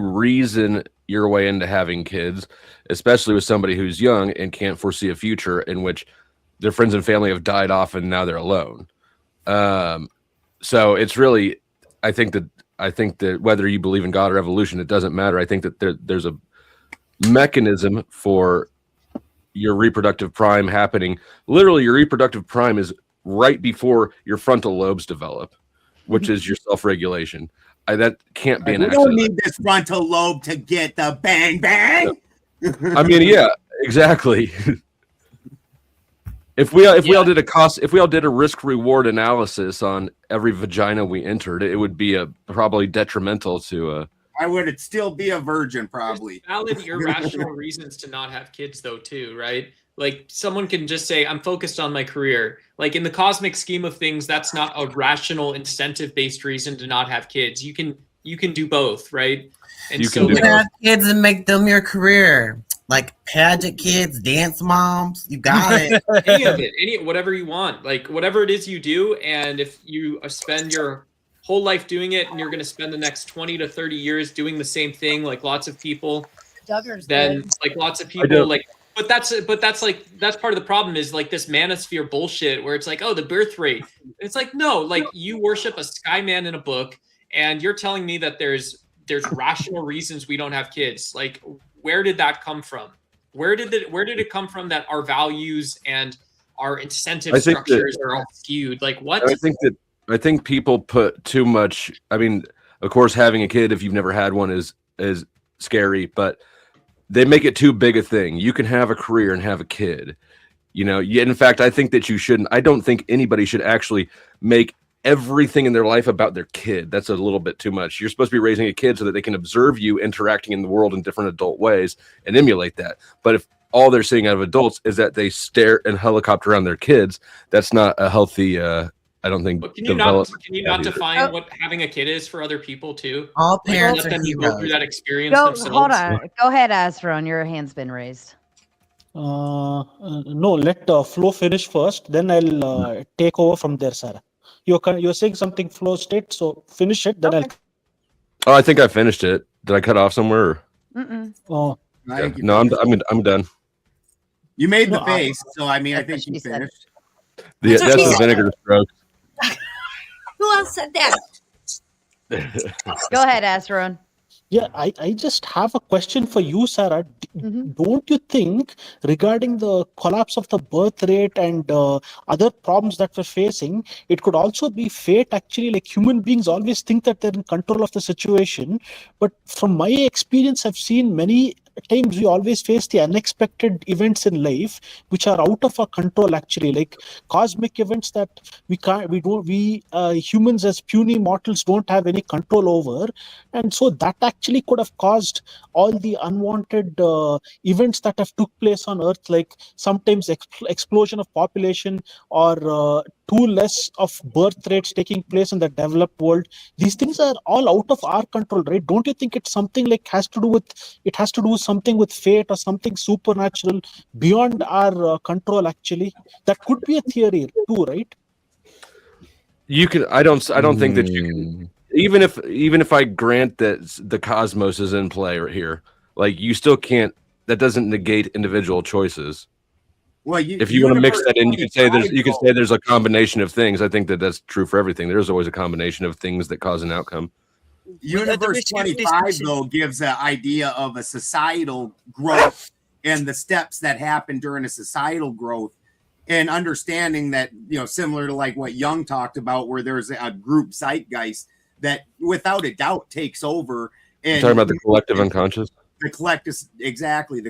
reason your way into having kids, especially with somebody who's young and can't foresee a future in which their friends and family have died off and now they're alone. So it's really, I think that whether you believe in God or evolution, it doesn't matter. I think that there's a mechanism for your reproductive prime happening. Literally, your reproductive prime is right before your frontal lobes develop, which is your self-regulation. That can't be an accident. We don't need this frontal lobe to get the bang bang. I mean, yeah, exactly. If we all did a risk reward analysis on every vagina we entered, it would be probably detrimental to. I would still be a virgin, probably. There's valid irrational reasons to not have kids, though, too, right? Like someone can just say, "I'm focused on my career." Like in the cosmic scheme of things, that's not a rational incentive-based reason to not have kids. You can do both, right? And you can have kids and make them your career. Like pageant kids, dance moms, you got it. Any of it, whatever you want, like whatever it is you do. And if you spend your whole life doing it and you're going to spend the next 20 to 30 years doing the same thing, like lots of people, then like lots of people like, but that's part of the problem is like this manosphere bullshit where it's like, oh, the birth rate. It's like, no, like you worship a sky man in a book and you're telling me that there's rational reasons we don't have kids. Like, where did that come from? Where did it come from that our values and our incentive structures are all skewed? Like what? I think people put too much. I mean, of course, having a kid if you've never had one is scary, but they make it too big a thing. You can have a career and have a kid. In fact, I think that you shouldn't. I don't think anybody should actually make everything in their life about their kid. That's a little bit too much. You're supposed to be raising a kid so that they can observe you interacting in the world in different adult ways and emulate that. But if all they're seeing out of adults is that they stare and helicopter around their kids, that's not a healthy, I don't think. But can you not define what having a kid is for other people too? All parents let them go through that experience themselves. Hold on. Go ahead, Azron. Your hand's been raised. No, let Flo finish first. Then I'll take over from there, Sarah. You're saying something, Flo state, so finish it. Then I'll. Oh, I think I finished it. Did I cut off somewhere? Oh, yeah. No, I'm done. You made the face, so I mean, I think you finished. That's the vinegar stroke. Who else said that? Go ahead, Azron. Yeah, I just have a question for you, Sarah. Don't you think regarding the collapse of the birth rate and other problems that we're facing, it could also be fate actually? Like human beings always think that they're in control of the situation. But from my experience, I've seen many times we always face the unexpected events in life which are out of our control, actually, like cosmic events that we humans as puny mortals don't have any control over. And so that actually could have caused all the unwanted events that have took place on Earth, like sometimes explosion of population or too less of birth rates taking place in the developed world. These things are all out of our control, right? Don't you think it's something like has to do something with fate or something supernatural beyond our control? Actually, that could be a theory too, right? You can. I don't think that you can. Even if I grant that the cosmos is in play right here, like you still can't. That doesn't negate individual choices. Well, if you want to mix that in, you could say there's a combination of things. I think that's true for everything. There's always a combination of things that cause an outcome. Universe 25 though gives an idea of a societal growth and the steps that happen during a societal growth, and understanding that, similar to like what Young talked about, where there's a group zeitgeist that without a doubt takes over. And you're talking about the collective unconscious. The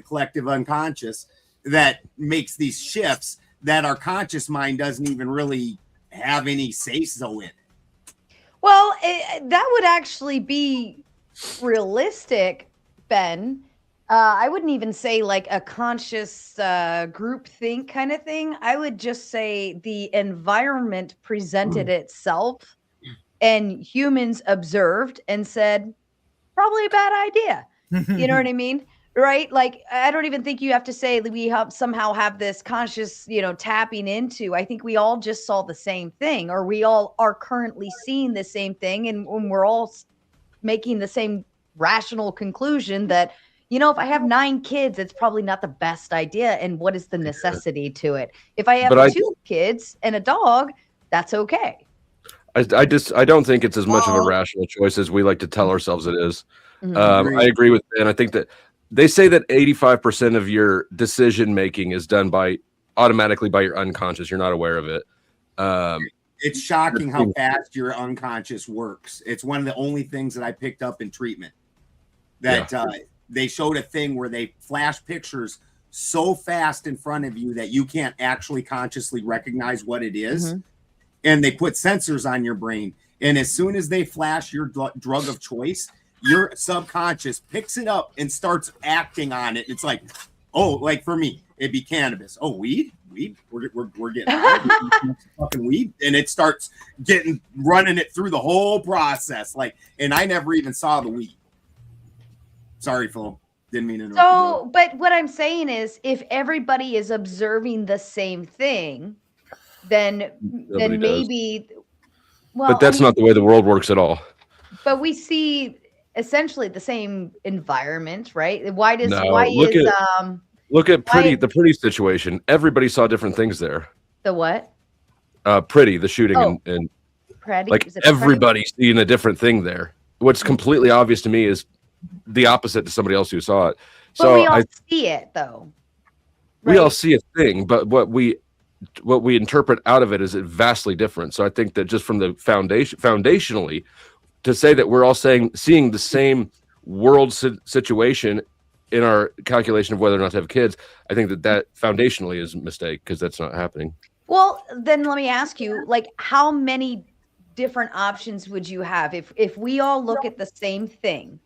collective unconscious that makes these shifts that our conscious mind doesn't even really have any say-so in. Well, that would actually be realistic, Ben. I wouldn't even say like a conscious group think kind of thing. I would just say the environment presented itself and humans observed and said, probably a bad idea. You know what I mean? Right? Like, I don't even think you have to say that we somehow have this conscious, tapping into. I think we all just saw the same thing, or we all are currently seeing the same thing. And when we're all making the same rational conclusion that, if I have 9 kids, it's probably not the best idea. And what is the necessity to it? If I have 2 kids and a dog, that's okay. I don't think it's as much of a rational choice as we like to tell ourselves it is. I agree with Ben. I think that they say that 85% of your decision making is done automatically by your unconscious. You're not aware of it. It's shocking how fast your unconscious works. It's one of the only things that I picked up in treatment. That they showed a thing where they flash pictures so fast in front of you that you can't actually consciously recognize what it is. And they put sensors on your brain. And as soon as they flash your drug of choice, your subconscious picks it up and starts acting on it. It's like, oh, like for me, it'd be cannabis. Oh, weed? We're getting fucking weed. And it starts running it through the whole process. Like, and I never even saw the weed. Sorry, Phil. Didn't mean to interrupt. So, but what I'm saying is, if everybody is observing the same thing, then maybe. Well, but that's not the way the world works at all. But we see essentially the same environment, right? Why is look at the Pretty situation. Everybody saw different things there. The what? Pretty, the shooting and Pretty? Like everybody seeing a different thing there. What's completely obvious to me is the opposite to somebody else who saw it. But we all see it though. Right? We all see a thing, but what we interpret out of it is vastly different. So I think that just from the foundationally, to say that we're all seeing the same world situation in our calculation of whether or not to have kids, I think that foundationally is a mistake, because that's not happening. Well, then let me ask you, like, how many different options would you have if we all look at the same thing?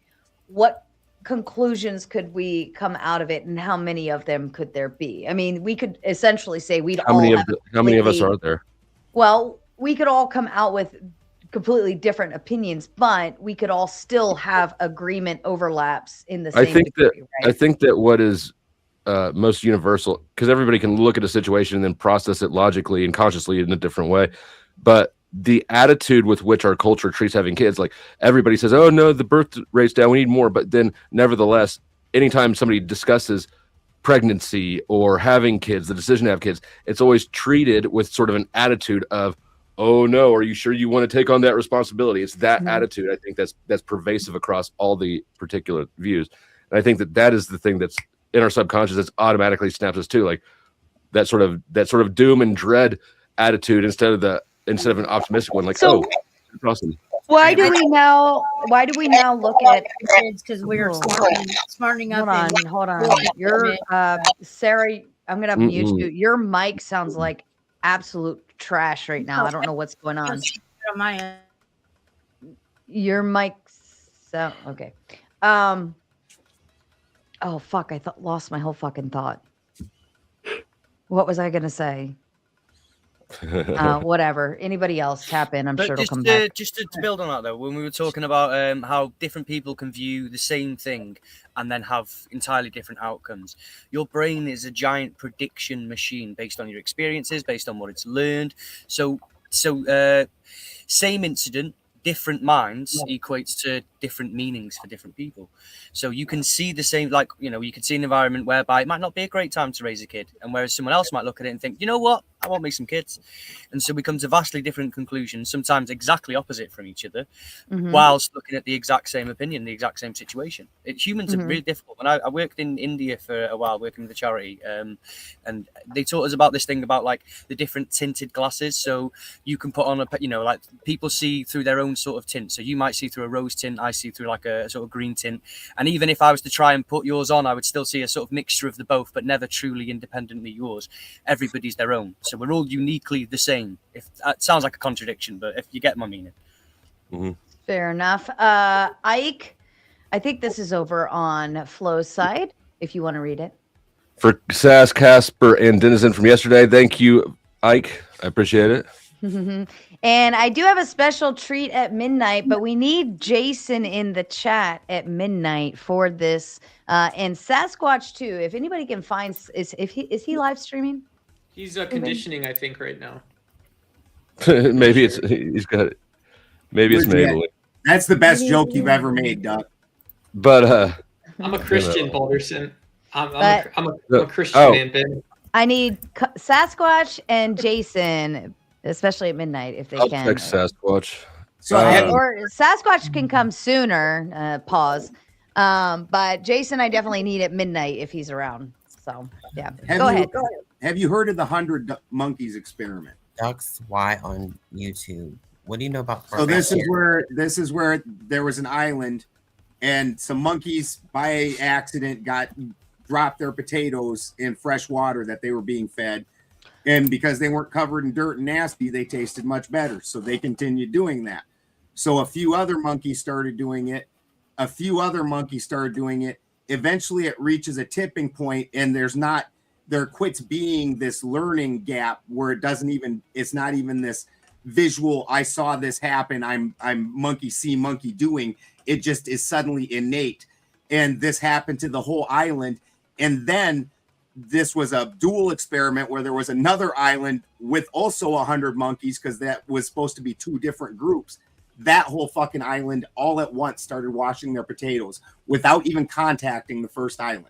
What conclusions could we come out of it, and how many of them could there be? I mean, we could essentially say how many of us are there? Well, we could all come out with completely different opinions, but we could all still have agreement overlaps in the same degree, right? I think that what is most universal, because everybody can look at a situation and then process it logically and consciously in a different way, but the attitude with which our culture treats having kids, like everybody says, oh no, the birth rate's down, we need more. But then nevertheless, anytime somebody discusses pregnancy or having kids, the decision to have kids, it's always treated with sort of an attitude of, oh no, are you sure you want to take on that responsibility? It's that attitude, I think, that's pervasive across all the particular views. And I think that is the thing that's in our subconscious that's automatically snaps us to, like that sort of doom and dread attitude instead of an optimistic one, like, so, oh, awesome. Why do we now look at kids? Because we're smartening up. Hold on. You're Sarah, I'm gonna mute you. Your mic sounds like absolute trash right now. I don't know what's going on. On my end. Your mic sound okay. Oh fuck, I lost my whole fucking thought. What was I gonna say? Whatever. Anybody else tap in? I'm sure it'll come back. Just to build on that though, when we were talking about how different people can view the same thing and then have entirely different outcomes. Your brain is a giant prediction machine based on your experiences, based on what it's learned. So same incident, different minds equates to different meanings for different people. So you can see the same, like, you can see an environment whereby it might not be a great time to raise a kid, and whereas someone else might look at it and think, you know what, I want to make some kids. And so we come to vastly different conclusions, sometimes exactly opposite from each other, whilst looking at the exact same opinion, the exact same situation. Humans are really difficult. When I worked in India for a while, working with a charity, and they taught us about this thing about like the different tinted glasses. So you can put on like people see through their own sort of tint. So you might see through a rose tint, I see through like a sort of green tint. And even if I was to try and put yours on, I would still see a sort of mixture of the both, but never truly independently yours. Everybody's their own. So we're all uniquely the same. If it sounds like a contradiction, but if you get my meaning. Fair enough. Ike, I think this is over on Flo's side, if you want to read it. For Sass, Casper, and Denizen from yesterday, thank you, Ike. I appreciate it. And I do have a special treat at midnight, but we need Jason in the chat at midnight for this. And Sasquatch too. If anybody can find, is he live streaming? He's conditioning, I think, right now. Maybe he's got it. Maybe it's Maybelline. That's the best joke you've ever made, Doug. But I'm a Christian, Balderson. I'm a Christian man, Ben. I need Sasquatch and Jason, especially at midnight, if they can. I'll text Sasquatch. Or Sasquatch can come sooner. Pause. But Jason, I definitely need at midnight if he's around. So yeah, go ahead. Have you heard of the 100 Monkeys experiment? Ducks Y on YouTube. What do you know about? So this is where there was an island, and some monkeys by accident got drop their potatoes in fresh water that they were being fed. And because they weren't covered in dirt and nasty, they tasted much better. So they continued doing that. So a few other monkeys started doing it. A few other monkeys started doing it. Eventually it reaches a tipping point, and there quits being this learning gap where it's not even this visual, I saw this happen, I'm monkey see monkey doing. It just is suddenly innate. And this happened to the whole island. And then this was a dual experiment where there was another island with also 100 monkeys, because that was supposed to be two different groups. That whole fucking island all at once started washing their potatoes without even contacting the first island.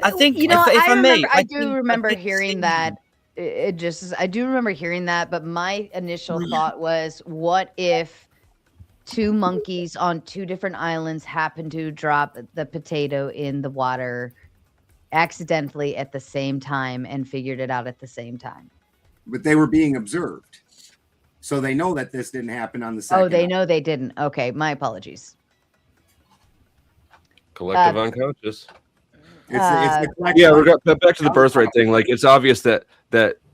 I think, I do remember hearing that. I do remember hearing that, but my initial thought was, what if two monkeys on two different islands happened to drop the potato in the water accidentally at the same time and figured it out at the same time? But they were being observed. So they know that this didn't happen on the second. Oh, they know they didn't. Okay, my apologies. Collective unconscious. It's yeah, we're back to the birthright thing. Like, it's obvious that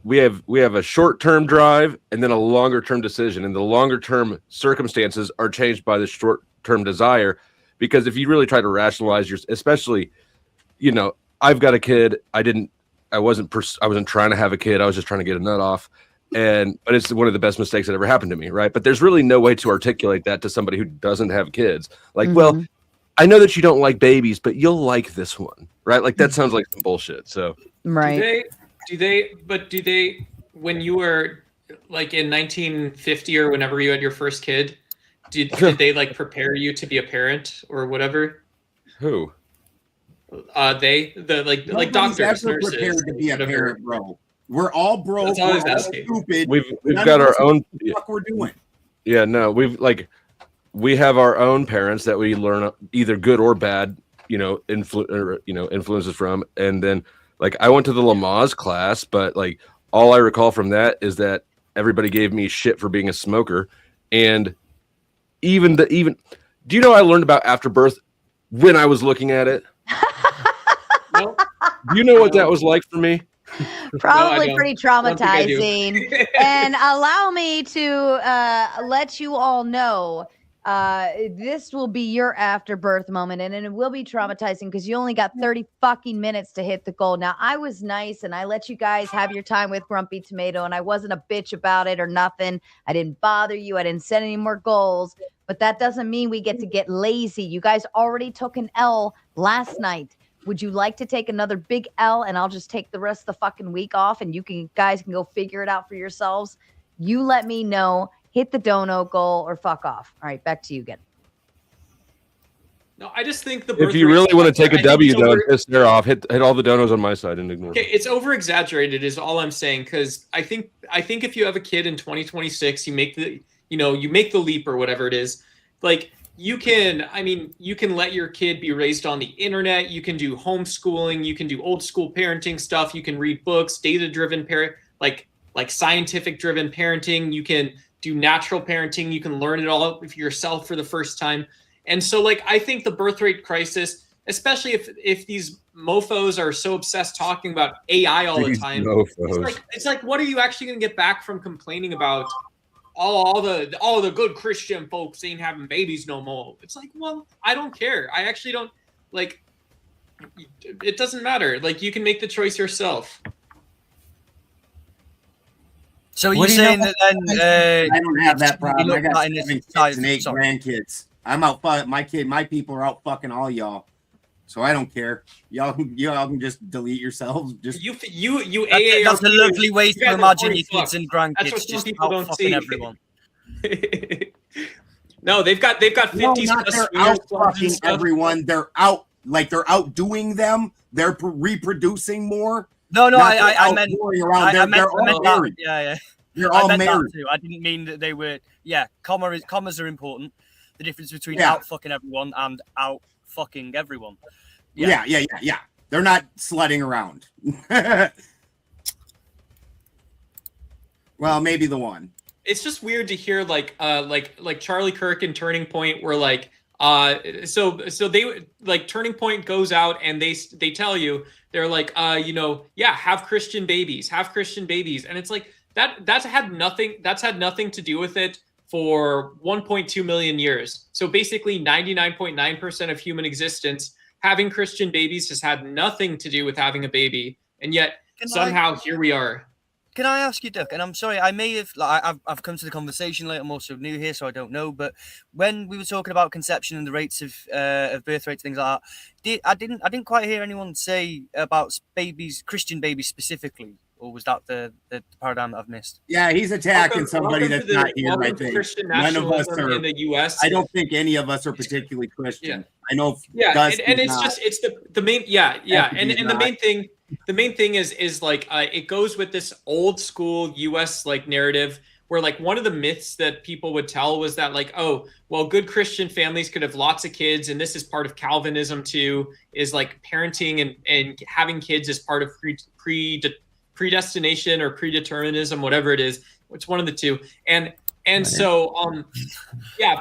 we have a short-term drive and then a longer-term decision, and the longer-term circumstances are changed by the short-term desire. Because if you really try to rationalize especially, I've got a kid. I wasn't trying to have a kid. I was just trying to get a nut off. But it's one of the best mistakes that ever happened to me, right? But there's really no way to articulate that to somebody who doesn't have kids. Like, well, I know that you don't like babies, but you'll like this one, right? Like, that sounds like some bullshit. So, right. Do they, when you were like in 1950 or whenever you had your first kid, did they like prepare you to be a parent or whatever? Who? Like doctors, nurses, prepared to be a parent, bro. We're all broke. That's all I was we're all asking. stupid. We've got our own. What the fuck we're doing? Yeah, no, we have our own parents that we learn either good or bad, influences from. And then, like, I went to the Lamaze class, but like all I recall from that is that everybody gave me shit for being a smoker. And even do you know I learned about afterbirth when I was looking at it? No. Do you know what that was like for me? Probably pretty traumatizing. And allow me to let you all know, this will be your afterbirth moment, and it will be traumatizing because you only got 30 fucking minutes to hit the goal. Now, I was nice and I let you guys have your time with Grumpy Tomato, and I wasn't a bitch about it or nothing. I didn't bother you. I didn't set any more goals, but that doesn't mean we get to get lazy. You guys already took an L last night. Would you like to take another big L, and I'll just take the rest of the fucking week off, and guys can go figure it out for yourselves? You let me know. Hit the dono goal or fuck off. All right, back to you again. No, I just think if you really want to take a W, though, piss there off. Hit all the donos on my side and ignore. Okay, it's over exaggerated, is all I'm saying. Because I think if you have a kid in 2026, you make the leap or whatever it is. Like, you can let your kid be raised on the internet. You can do homeschooling. You can do old school parenting stuff. You can read books, data-driven like scientific-driven parenting. You can do natural parenting. You can learn it all for yourself for the first time. And so, like, I think the birth rate crisis, especially if these mofos are so obsessed talking about AI all the time, it's like, what are you actually going to get back from complaining about? All the good Christian folks ain't having babies no more. It's like, well, I don't care. I actually don't, like, it doesn't matter. Like, you can make the choice yourself. So you're saying that then I don't have that problem. I got 7 kids and 8 grandkids. I'm out. My people are out fucking all y'all. So I don't care. Y'all can just delete yourselves. Just that's a lovely way to imagine your kids and grandkids just out fucking everyone. No, they've got 50s. They're out fucking everyone. They're outdoing them. They're reproducing more. No, I meant they're all married. Yeah. They're all married. married. I didn't mean that they were. Yeah, commas are important. The difference between out fucking everyone and out fucking everyone. Yeah. They're not sledding around. Well, maybe the one. It's just weird to hear like Charlie Kirk in Turning Point, where like So they like Turning Point goes out and they tell you, they're like, yeah, have Christian babies, and it's like that's had nothing to do with it for 1.2 million years. So basically 99.9% of human existence, having Christian babies has had nothing to do with having a baby, and yet somehow here we are. Can I ask you, Duck? And I'm sorry, I may have I've come to the conversation late. I'm also new here, so I don't know. But when we were talking about conception and the rates of birth rates, things like that, I didn't quite hear anyone say about babies, Christian babies specifically, or was that the paradigm that I've missed? Yeah, he's attacking somebody that's not here. I think none of us are in the U.S. I don't think any of us are particularly Christian. I know. And it's the main. The main thing is like it goes with this old school U.S. like narrative where like one of the myths that people would tell was that like, oh, well, good Christian families could have lots of kids, and this is part of Calvinism too, is like parenting and having kids is part of predestination or predeterminism, whatever it is. It's one of the two. And so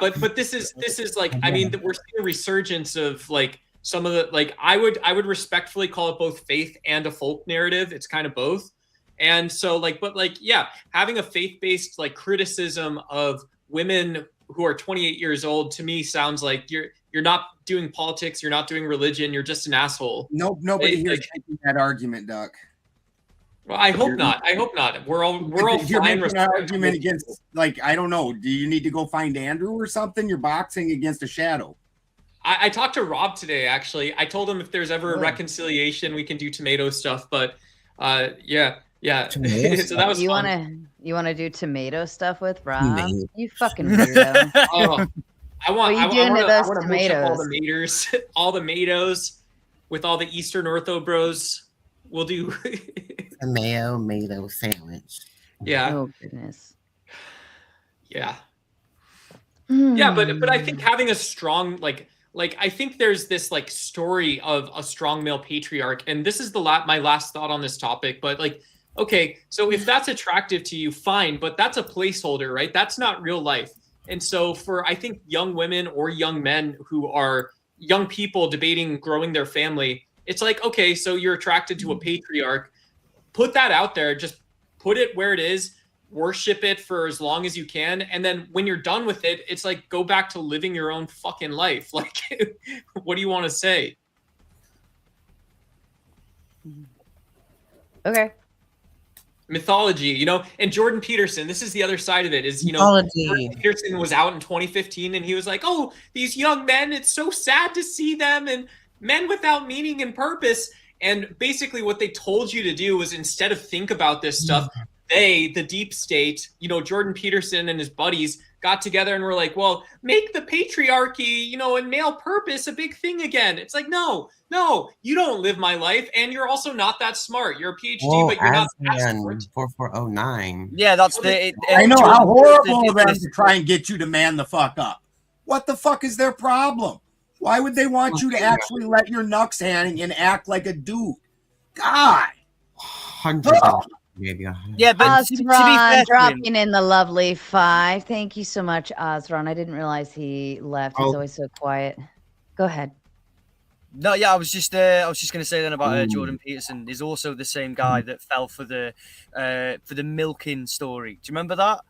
but this is like, I mean, we're seeing a resurgence of like some of the, like, I would respectfully call it both faith and a folk narrative. It's kind of both. And so like, but like, yeah, having a faith-based like criticism of women who are 28 years old to me sounds like you're not doing politics, you're not doing religion, you're just an asshole. Nobody here is taking that argument, Duck. Well, I hope not. We're all you're fine. making an argument against, like, I don't know. Do you need to go find Andrew or something? You're boxing against a shadow. I talked to Rob today, actually. I told him if there's ever a reconciliation, we can do tomato stuff. But yeah. So that was you fun. want to do tomato stuff with Rob? You fucking weirdo. I want to mush up all the tomatoes with all the Eastern Ortho bros. We'll do a mayo sandwich. Yeah. Oh goodness. Yeah. Yeah, but I think having a strong like I think there's this like story of a strong male patriarch, and this is my last thought on this topic. But like, okay, so if that's attractive to you, fine, but that's a placeholder, right? That's not real life. And so for I think young women or young men who are young people debating growing their family, it's like, okay, so you're attracted to a patriarch. Put that out there. Just put it where it is. Worship it for as long as you can. And then when you're done with it, it's like, go back to living your own fucking life. Like, what do you want to say? Okay. Mythology, and Jordan Peterson, this is the other side of it is, Mythology. Jordan Peterson was out in 2015 and he was like, oh, these young men, it's so sad to see them, and men without meaning and purpose. And basically what they told you to do was, instead of think about this stuff, the deep state, Jordan Peterson and his buddies got together and were like, well, make the patriarchy, and male purpose a big thing again. It's like, no, you don't live my life. And you're also not that smart. You're a PhD, but you're not that smart. 4409. Yeah, that's I know how horrible of them to try and get you to man the fuck up. What the fuck is their problem? Why would they want you to actually let your knucks hang and act like a dude? God. Maybe. Yeah, but to be fair, dropping in the lovely 5. Thank you so much, Osron. I didn't realize he left. He's always so quiet. Go ahead. No, yeah, I was just going to say then about Jordan Peterson is also the same guy that fell for the milking story. Do you remember that?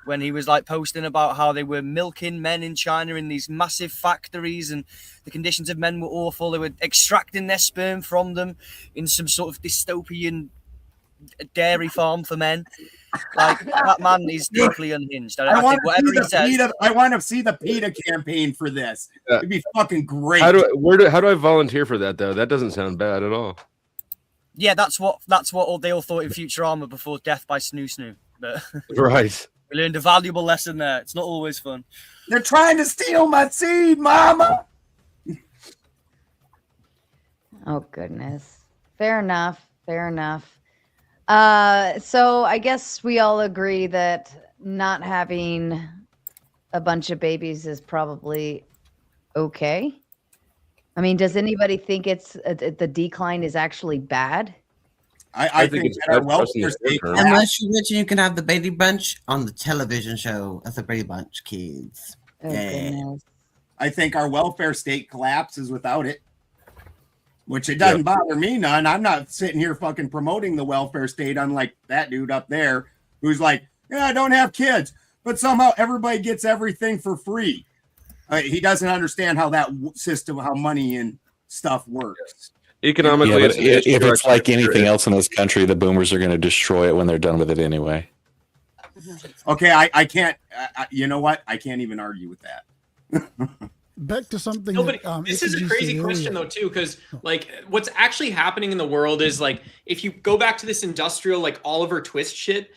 When he was like posting about how they were milking men in China in these massive factories and the conditions of men were awful. They were extracting their sperm from them in some sort of dystopian dairy farm for men. Like, that man is deeply unhinged. I think whatever he says. I want to see the PETA campaign for this. It'd be fucking great. How do I volunteer for that though? That doesn't sound bad at all. Yeah, that's what they all thought in Futurama before Death by Snoo Snoo. But right. We learned a valuable lesson there. It's not always fun. They're trying to steal my seed, mama. Oh, goodness. Fair enough. So I guess we all agree that not having a bunch of babies is probably okay. I mean, does anybody think it's the decline is actually bad? I think it's bad. Unless you're rich and you can have the Brady Bunch on the television show as the Brady Bunch kids. Oh, goodness. I think our welfare state collapses without it, which it doesn't bother me none. I'm not sitting here fucking promoting the welfare state, unlike that dude up there who's like, yeah, I don't have kids, but somehow everybody gets everything for free. He doesn't understand how that system, how money and stuff works. Economically, if it's like anything else in this country, the boomers are going to destroy it when they're done with it anyway. Okay, I can't. You know what? I can't even argue with that. Back to something. No, but this is a crazy question though too, because like what's actually happening in the world is like if you go back to this industrial like Oliver Twist shit,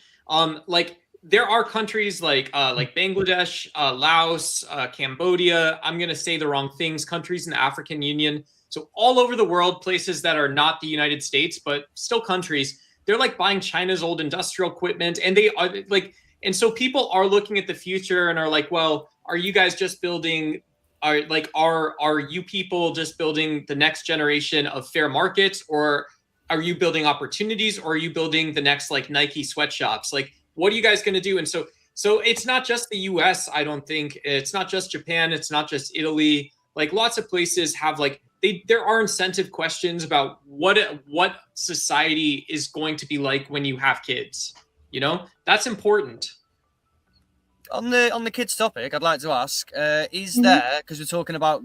like there are countries like Bangladesh, Laos, Cambodia. I'm gonna say the wrong things. Countries in the African Union. So all over the world, places that are not the United States, but still countries. They're like buying China's old industrial equipment, and they are like, and so people are looking at the future and are like, well, are you guys just building? Are you people just building the next generation of fair markets, or are you building opportunities, or are you building the next like Nike sweatshops? Like, what are you guys going to do? And so it's not just the U.S. I don't think it's not just Japan. It's not just Italy. Like lots of places have like there are incentive questions about what society is going to be like when you have kids. You know, that's important. On the kids topic, I'd like to ask: is there, because we're talking about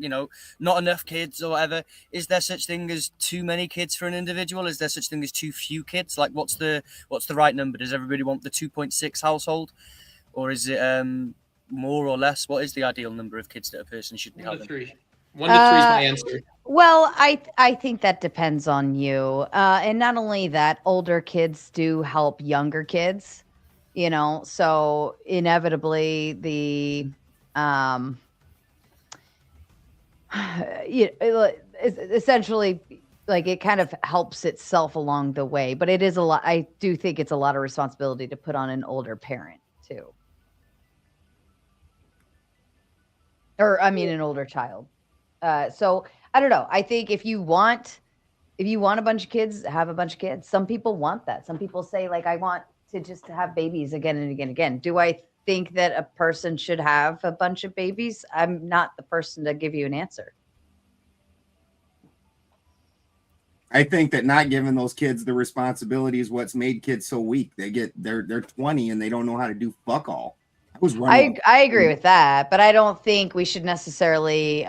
not enough kids or whatever, is there such thing as too many kids for an individual? Is there such thing as too few kids? Like, what's the right number? Does everybody want the 2.6 household, or is it more or less? What is the ideal number of kids that a person should be having? 1 to 3. 1 to 3 is my answer. Well, I think that depends on you, and not only that, older kids do help younger kids. So inevitably the essentially like it kind of helps itself along the way, but it is a lot. I do think it's a lot of responsibility to put on an older parent too. Or I mean an older child. So I don't know. I think if you want a bunch of kids, have a bunch of kids. Some people want that. Some people say like, I want to just have babies again and again and again. Do I think that a person should have a bunch of babies? I'm not the person to give you an answer. I think that not giving those kids the responsibility is what's made kids so weak. They're 20 and they don't know how to do fuck all. I agree with that, but I don't think we should necessarily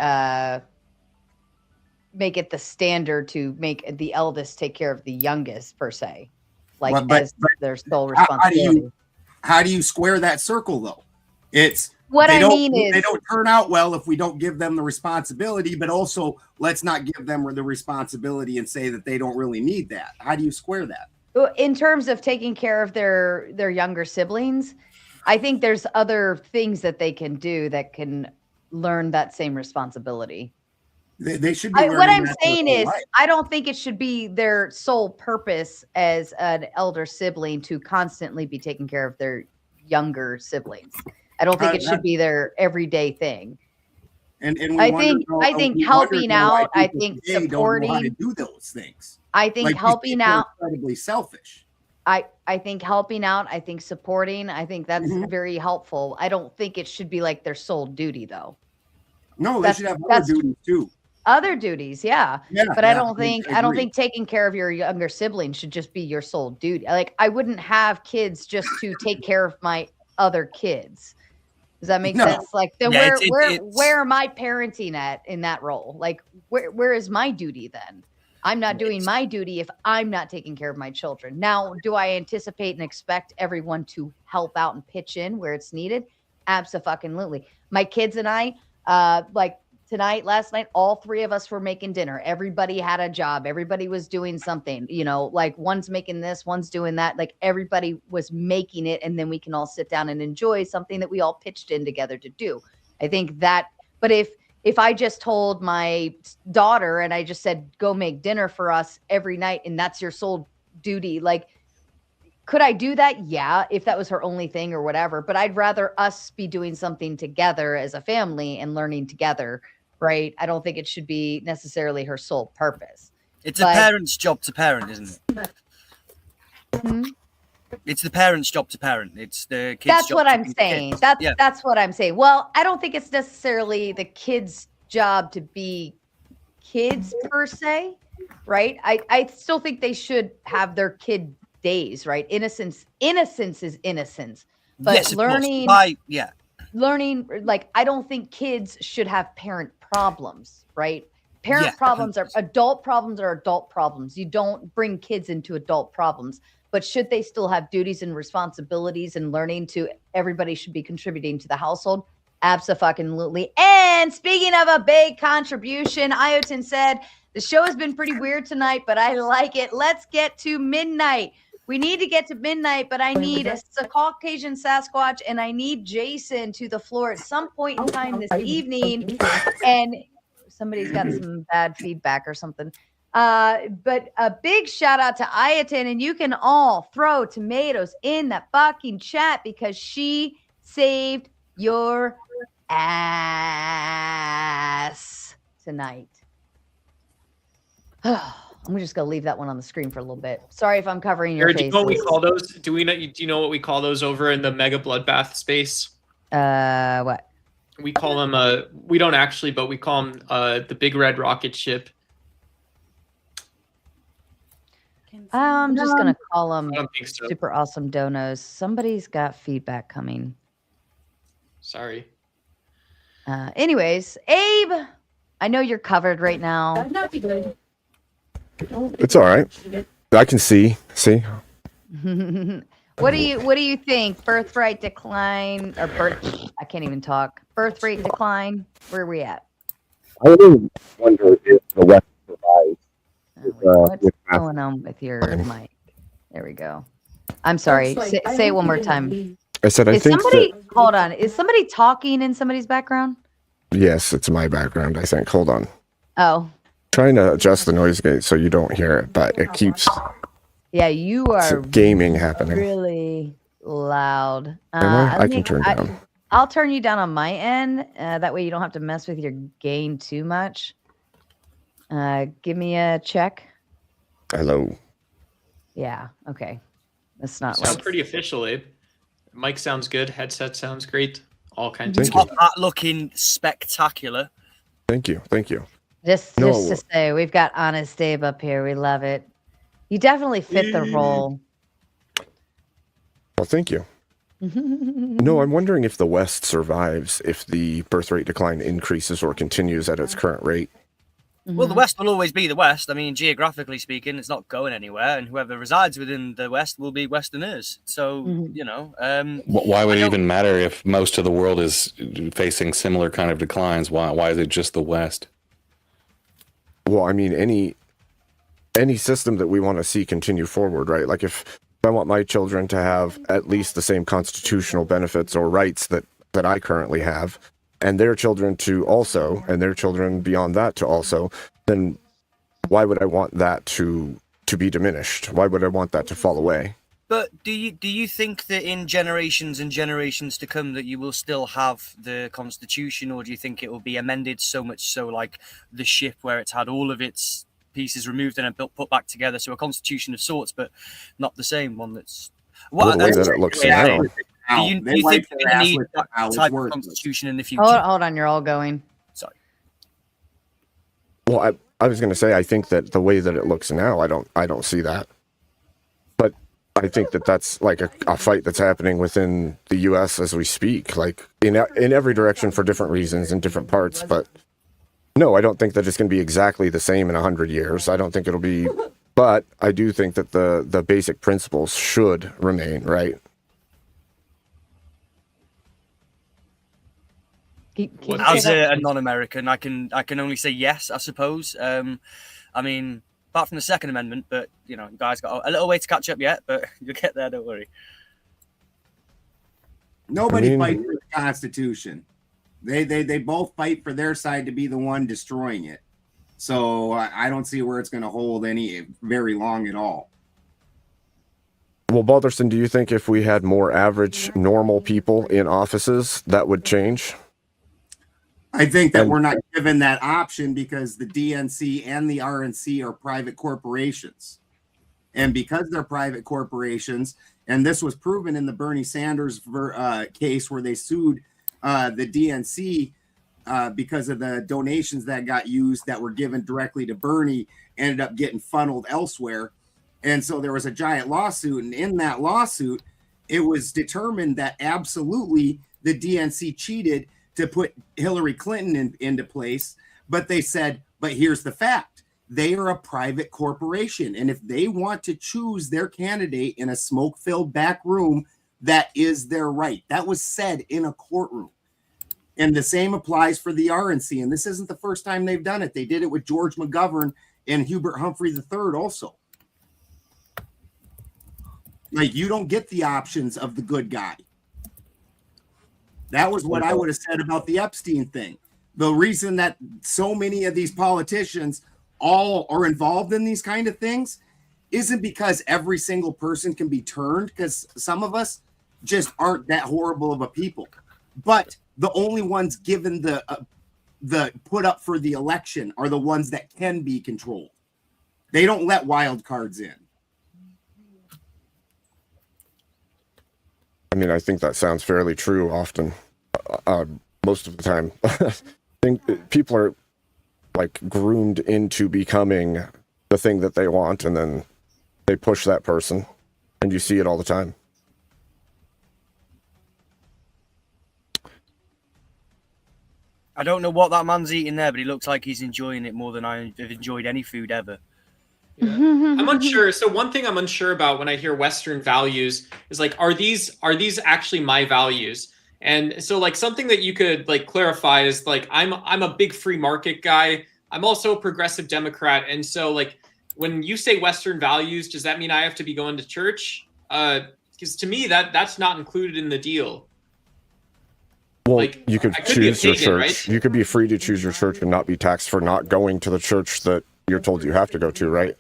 make it the standard to make the eldest take care of the youngest per se. Like as their sole responsibility. How do you square that circle though? It's what I mean is they don't turn out well if we don't give them the responsibility, but also let's not give them the responsibility and say that they don't really need that. How do you square that? In terms of taking care of their younger siblings, I think there's other things that they can do that can learn that same responsibility. They should be what I'm saying is I don't think it should be their sole purpose as an elder sibling to constantly be taking care of their younger siblings. I don't think it should be their everyday thing. And I think helping out, I think supporting, don't know how to do those things. I think like helping out, incredibly selfish. I think helping out, I think supporting, I think that's very helpful. I don't think it should be like their sole duty though. No, they should have other duties too. Other duties, yeah. But I don't think taking care of your younger sibling should just be your sole duty. Like I wouldn't have kids just to take care of my other kids. Does that make sense? Like then where am I parenting at in that role? Like where is my duty then? I'm not doing my duty if I'm not taking care of my children. Now, do I anticipate and expect everyone to help out and pitch in where it's needed? Abso-fucking-lutely. My kids and I, like last night, all three of us were making dinner. Everybody had a job. Everybody was doing something, like one's making this, one's doing that. Like everybody was making it. And then we can all sit down and enjoy something that we all pitched in together to do. I think that, but if I just told my daughter and I just said, go make dinner for us every night and that's your sole duty, like, could I do that? Yeah, if that was her only thing or whatever. But I'd rather us be doing something together as a family and learning together, right? I don't think it should be necessarily her sole purpose. It's a parent's job to parent, isn't it? It's the parent's job to parent. It's the kids' That's job what to I'm be saying. kids. That's what I'm saying. Well, I don't think it's necessarily the kids' job to be kids per se, right? I still think they should have their kid days, right? Innocence is innocence. But yes, learning, learning, like, I don't think kids should have parent problems, right? Parent problems are adult problems. You don't bring kids into adult problems, but should they still have duties and responsibilities and learning to everybody should be contributing to the household? Abso-fucking-lutely. And speaking of a big contribution, Iotin said, the show has been pretty weird tonight, but I like it. Let's get to midnight. We need to get to midnight, but I need a Caucasian Sasquatch and I need Jason to the floor at some point in time this evening. And somebody's got some bad feedback or something. But a big shout out to Ayatin, and you can all throw tomatoes in that fucking chat because she saved your ass tonight. I'm just gonna leave that one on the screen for a little bit. Sorry if I'm covering your Jared, face. do you know what we call those? Do you know what we call those over in the mega bloodbath space? What? We call them we don't actually, but we call them the big red rocket ship. I'm just gonna call them I don't think so. super awesome donos. Somebody's got feedback coming. Sorry. Anyways, Abe, I know you're covered right now. It's all right. I can see. What do you think? Birthright decline or I can't even talk. Birth rate decline. Where are we at? I really wonder if the West survives. What's going on with your mic? There we go. I'm sorry. Say it one more time. I said I think hold on. Is somebody talking in somebody's background? yes, it's my background. I think. Hold on. Oh. Trying to adjust the noise gate so you don't hear it, but it keeps Yeah, you are gaming happening. really loud. I can turn down. I'll turn you down on my end. That way you don't have to mess with your gain too much. Give me a check. Hello. Yeah. Okay. That's not Sound like pretty official, Abe. Mic sounds good. Headset sounds great. All kinds Thank of you. stuff. That looking spectacular. Thank you. just to say, we've got Honest Abe up here. We love it. You definitely fit the role. Well, thank you. No, I'm wondering if the West survives if the birth rate decline increases or continues at its current rate. Well, the West will always be the West. I mean, geographically speaking, it's not going anywhere, and whoever resides within the West will be Westerners. So, you know, why would it even matter if most of the world is facing similar kind of declines? Why is it just the West? Well, I mean, any system that we want to see continue forward, right? Like if I want my children to have at least the same constitutional benefits or rights that I currently have, and their children to also, and their children beyond that to also, then why would I want that to be diminished? Why would I want that to fall away? But do you think that in generations and generations to come that you will still have the Constitution, or do you think it will be amended so much so like the ship where it's had all of its pieces removed and then put back together, so a Constitution of sorts, but not the same one that's... Well, the way that it looks now. Do you think we're going to need that type of Constitution in the future? Hold on, you're all going. Sorry. Well, I was going to say, I think that the way that it looks now, I don't see that. But I think that that's like a fight that's happening within the U.S. as we speak, like in every direction for different reasons in different parts. But no, I don't think that it's going to be exactly the same in 100 years. I don't think it'll be, but I do think that the basic principles should remain, right? As a non-American, I can only say yes, I suppose. I mean, apart from the Second Amendment, but you know, you guys got a little way to catch up yet, but you'll get there. Don't worry. Nobody fights for the Constitution. They both fight for their side to be the one destroying it. So I don't see where it's going to hold any very long at all. Well, Balderston, do you think if we had more average, normal people in offices, that would change? I think that we're not given that option because the DNC and the RNC are private corporations. And because they're private corporations, And this was proven in the Bernie Sanders case where they sued the DNC because of the donations that got used that were given directly to Bernie, ended up getting funneled elsewhere. And so there was a giant lawsuit. And in that lawsuit, it was determined that absolutely the DNC cheated to put Hillary Clinton into place. But they said, but here's the fact. They are a private corporation. And if they want to choose their candidate in a smoke-filled back room, that is their right. That was said in a courtroom. And the same applies for the RNC. And this isn't the first time they've done it. They did it with George McGovern and Hubert Humphrey III also. Like, you don't get the options of the good guy. That was what I would have said about the Epstein thing. The reason that so many of these politicians all are involved in these kind of things isn't because every single person can be turned, because some of us just aren't that horrible of a people. But the only ones given the put up for the election are the ones that can be controlled. They don't let wild cards in. I mean, I think that sounds fairly true often. Most of the time. I think people are like groomed into becoming the thing that they want, and then they push that person, and you see it all the time. I don't know what that man's eating there, but he looks like he's enjoying it more than I've enjoyed any food ever. Yeah. I'm unsure. So one thing I'm unsure about when I hear Western values is like, are these actually my values? And so like something that you could like clarify is like, I'm a big free market guy. I'm also a progressive Democrat. And so like, when you say Western values, does that mean I have to be going to church? Because to me, that's not included in the deal. Well, like, you could choose your church. Right? You could be free to choose your church and not be taxed for not going to the church that you're told you have to go to, right?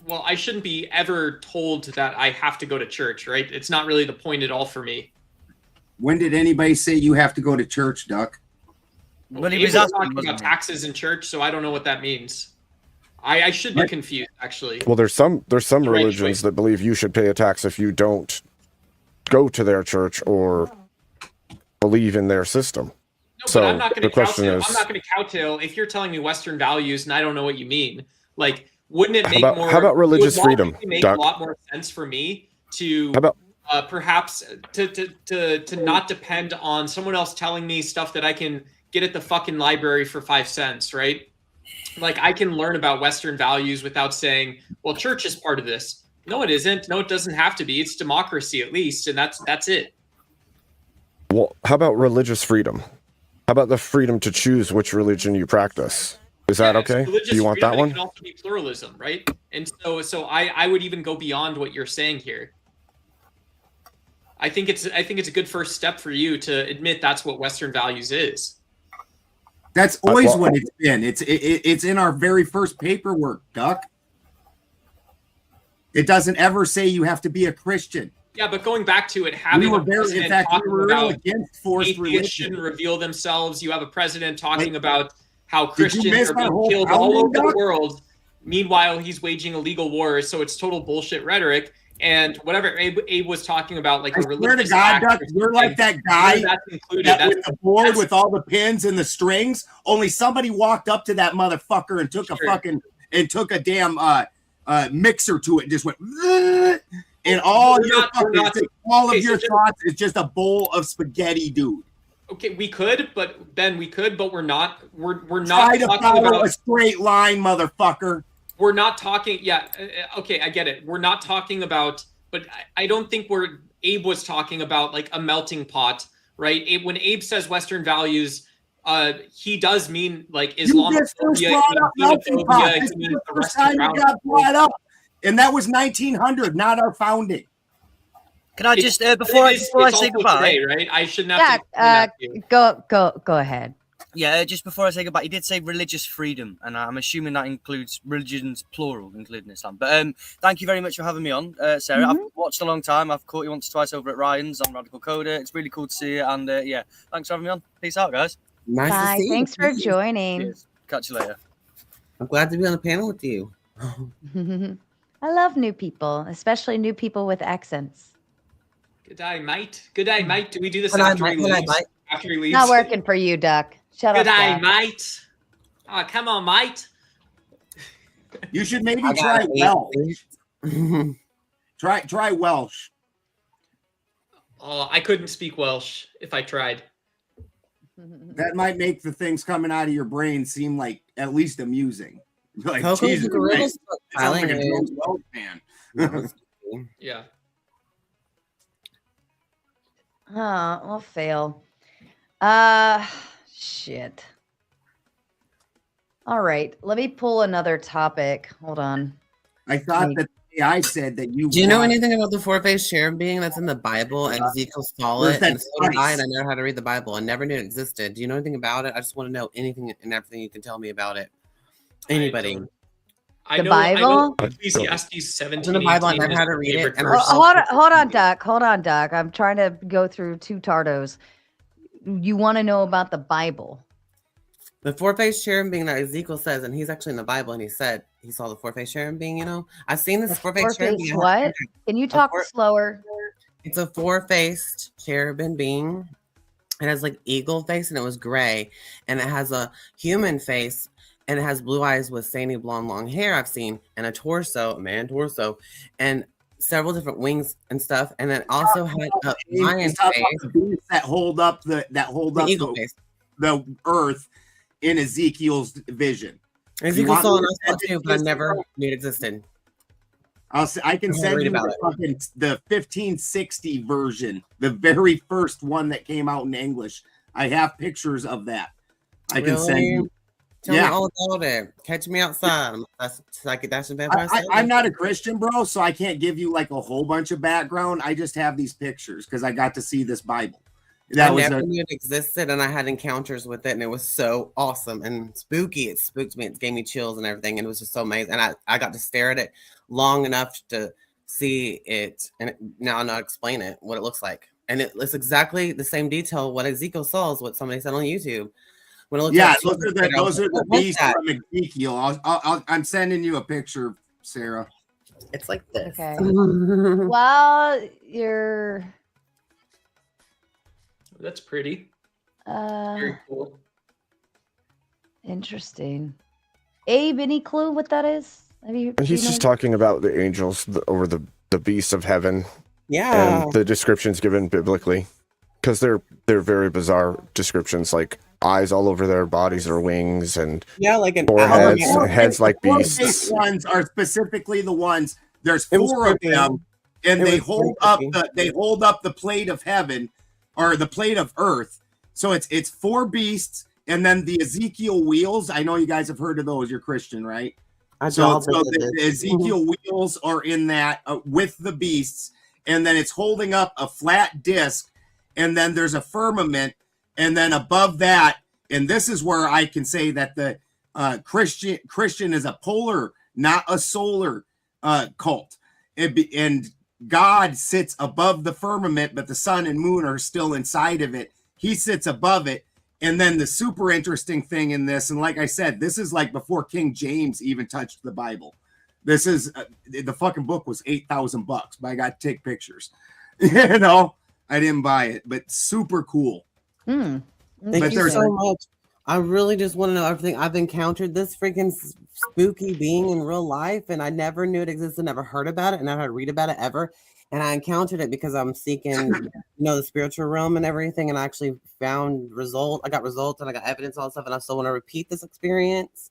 Well, I shouldn't be ever told that I have to go to church, right? It's not really the point at all for me. When did anybody say you have to go to church, Duck? Well, he was talking about taxes in church, so I don't know what that means. I should be confused, actually. Well, there's some religions that believe you should pay a tax if you don't go to their church or believe in their system. No, so but I'm not going to kowtail if you're telling me Western values and I don't know what you mean. Like, wouldn't it make how about religious freedom? Make a lot more sense for me to perhaps to not depend on someone else telling me stuff that I can get at the fucking library for 5 cents, right? Like, I can learn about Western values without saying, well, church is part of this. No, it isn't. No, it doesn't have to be. It's democracy, at least, and that's it. Well, how about religious freedom? How about the freedom to choose which religion you practice? Is that okay? Do you want that one? It can also be pluralism, right? And so I would even go beyond what you're saying here. I think it's a good first step for you to admit that's what Western values is. That's always what it's been. It's in our very first paperwork, Duck. It doesn't ever say you have to be a Christian. Yeah, but going back to it, having a president talking about atheists shouldn't reveal themselves. You have a president talking about how Christians are being killed all over the world. Meanwhile, he's waging a legal war, so it's total bullshit rhetoric. And whatever Abe was talking about, like, I swear to God, Duck, you're like that guy with the board with all the pins and the strings. Only somebody walked up to that motherfucker and took a damn mixer to it and just went, and all of your thoughts is just a bowl of spaghetti, dude. Okay, we could, but we're not. We're not try to follow a straight line, motherfucker. We're not talking. Yeah, okay, I get it. We're not talking about, but I don't think Abe was talking about like a melting pot, right? When Abe says Western values, he does mean like Islamophobia, brought up, and that was 1900, not our founding. Can I just before I say goodbye? Today, right? I shouldn't have to go ahead. Yeah, just before I say goodbye, he did say religious freedom, and I'm assuming that includes religions plural, including Islam. But thank you very much for having me on, Sarah. I've watched a long time. I've caught you once or twice over at Ryan's on Radical Coder. It's really cool to see you, and yeah, thanks for having me on. Peace out, guys. Nice Bye. to see you. Thanks for joining. Cheers. Catch you later. I'm glad to be on the panel with you. I love new people, especially new people with accents. Good day, mate. Good day, mate. Do we do this Hello, after he mate. Hello, leaves? mate. After he leaves? Not working for you, Duck. Shut Good up, day, Duck. mate. Oh, come on, mate. You should maybe try Welsh. Try Welsh. Oh, I couldn't speak Welsh if I tried. That might make the things coming out of your brain seem like at least amusing. Like, Coco Jesus the gorilla Christ, spoke it sounds like a Thailand. Joe Welsh man. Yeah. We'll fail. Shit. All right, let me pull another topic. Hold on. I thought that AI said that you. Do you know anything about the four-faced cherub being that's in the Bible and Ezekiel saw it? And so did I, and I know how to read the Bible. I never knew it existed. Do you know anything about it? I just want to know anything and everything you can tell me about it. Anybody? I know Ecclesiastes 17. In the Bible, I never had to read it. And Hold on, Duck. Hold on, Duck. I'm trying to go through two Tardos. You want to know about the Bible? The four-faced cherub being that Ezekiel says, and he's actually in the Bible, and he said he saw the four-faced cherub being, I've seen this four-faced cherub being. What? Can you talk slower? It's a four-faced cherubim being. It has like eagle face, and it was gray, and it has a human face, and it has blue eyes with sandy blonde long hair I've seen, and a torso, a man torso, and several different wings and stuff, and then also had a lion face that hold up the earth in Ezekiel's vision. Ezekiel saw it too, but I never knew it existed. I can send you the 1560 version, the very first one that came out in English. I have pictures of that. I can send you. Tell me all about it. Catch me outside. I'm not a Christian, bro, so I can't give you like a whole bunch of background. I just have these pictures because I got to see this Bible. I never knew it existed, and I had encounters with it, and it was so awesome and spooky. It spooked me. It gave me chills and everything, and it was just so amazing. And I got to stare at it long enough to see it, and now I know how to explain it, what it looks like. And it's exactly the same detail what Ezekiel saw is what somebody said on YouTube. When it those are the beasts from Ezekiel. I'm sending you a picture, Sarah. It's like this. Okay. Well, you're. That's pretty. Very cool. Interesting. Abe, any clue what that is? Have you? And he's just talking about the angels or the beasts of heaven. Yeah. And the descriptions given biblically, because they're very bizarre descriptions, like eyes all over their bodies or wings, and like an foreheads, heads like beasts. These ones are specifically the ones. There's 4 of them, and they hold up the plate of heaven or the plate of earth. So it's 4 beasts, and then the Ezekiel wheels. I know you guys have heard of those. You're Christian, right? So the Ezekiel wheels are in that with the beasts, and then it's holding up a flat disc, and then there's a firmament, and then above that, and this is where I can say that the Christian is a polar, not a solar cult, and God sits above the firmament, but the sun and moon are still inside of it. He sits above it. And then the super interesting thing in this, and like I said, this is like before King James even touched the Bible. This is the fucking book was $8,000, but I got to take pictures. I didn't buy it, but super cool. Thank you so much. I really just want to know everything. I've encountered this freaking spooky being in real life, and I never knew it existed, never heard about it, and never had to read about it ever. And I encountered it because I'm seeking, the spiritual realm and everything. And I actually found I got results, and I got evidence, all that stuff. And I still want to repeat this experience.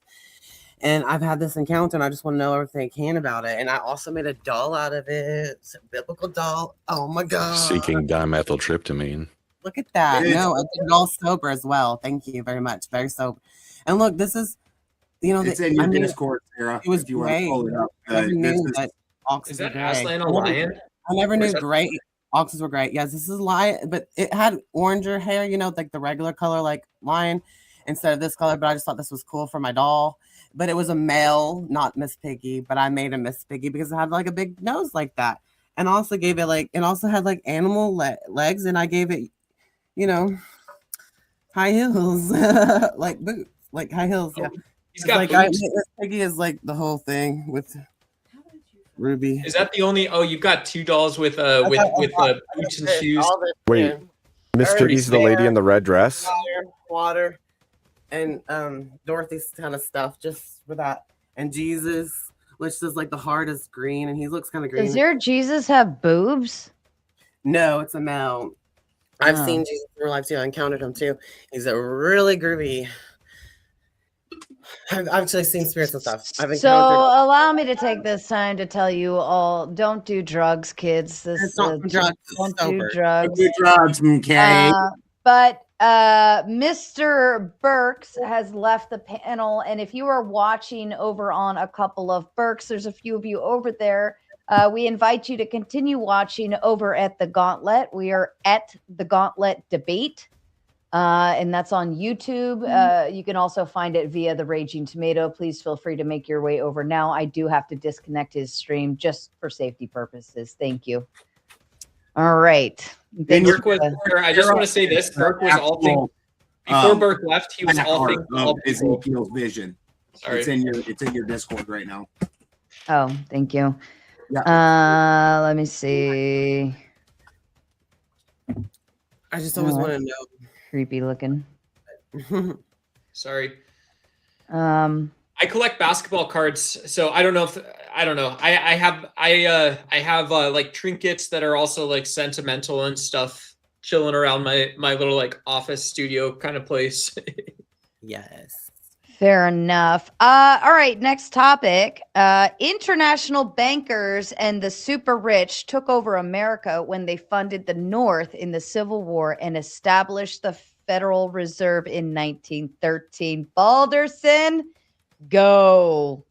And I've had this encounter, and I just want to know everything I can about it. And I also made a doll out of it. It's a biblical doll. Oh my God. Seeking dimethyltryptamine. Look at that. No, I did it all sober as well. Thank you very much. Very sober. And look, this is, it's in your Discord, Sarah. It was if you great. want to pull it up. Is that Aslan a lion? I never knew great oxes were great. Yes, this is lion, but it had oranger hair, like the regular color, like lion, instead of this color. But I just thought this was cool for my doll. But it was a male, not Miss Piggy. But I made a Miss Piggy because it had like a big nose like that, and also gave it it also had like animal legs, and I gave it, high heels, like boots, like high heels. Yeah, he's got Miss Piggy is like the whole thing with. Ruby. Is that the only? Oh, you've got 2 dolls with boots and shoes. Wait, Miss Piggy's the lady in the red dress. Water, and Dorothy's kind of stuff, just for that. And Jesus, which is like the heart is green, and he looks kind of green. Does your Jesus have boobs? No, it's a no. I've seen Jesus in real life too. I encountered him too. He's a really groovy. I've actually seen spirits and stuff. So allow me to take this time to tell you all: don't do drugs, kids. It's not drugs. Don't do Sober. drugs. Do drugs, okay? But Mr. Burks has left the panel, and if you are watching over on a couple of Burks, there's a few of you over there. We invite you to continue watching over at the Gauntlet. We are at the Gauntlet Debate, and that's on YouTube. You can also find it via the Raging Tomato. Please feel free to make your way over now. I do have to disconnect his stream just for safety purposes. Thank you. All right. I just want to say this. Burke was all things. Before Burke left, he was all things. Ezekiel's vision. Sorry. It's in your Discord right now. Oh, thank you. Yeah. Let me see. I just always want to know. Creepy looking. Sorry. I collect basketball cards, so I don't know. I have like trinkets that are also like sentimental and stuff, chilling around my little like office studio kind of place. Yes. Fair enough. All right, next topic. International bankers and the super rich took over America when they funded the North in the Civil War and established the Federal Reserve in 1913. Balderson, go.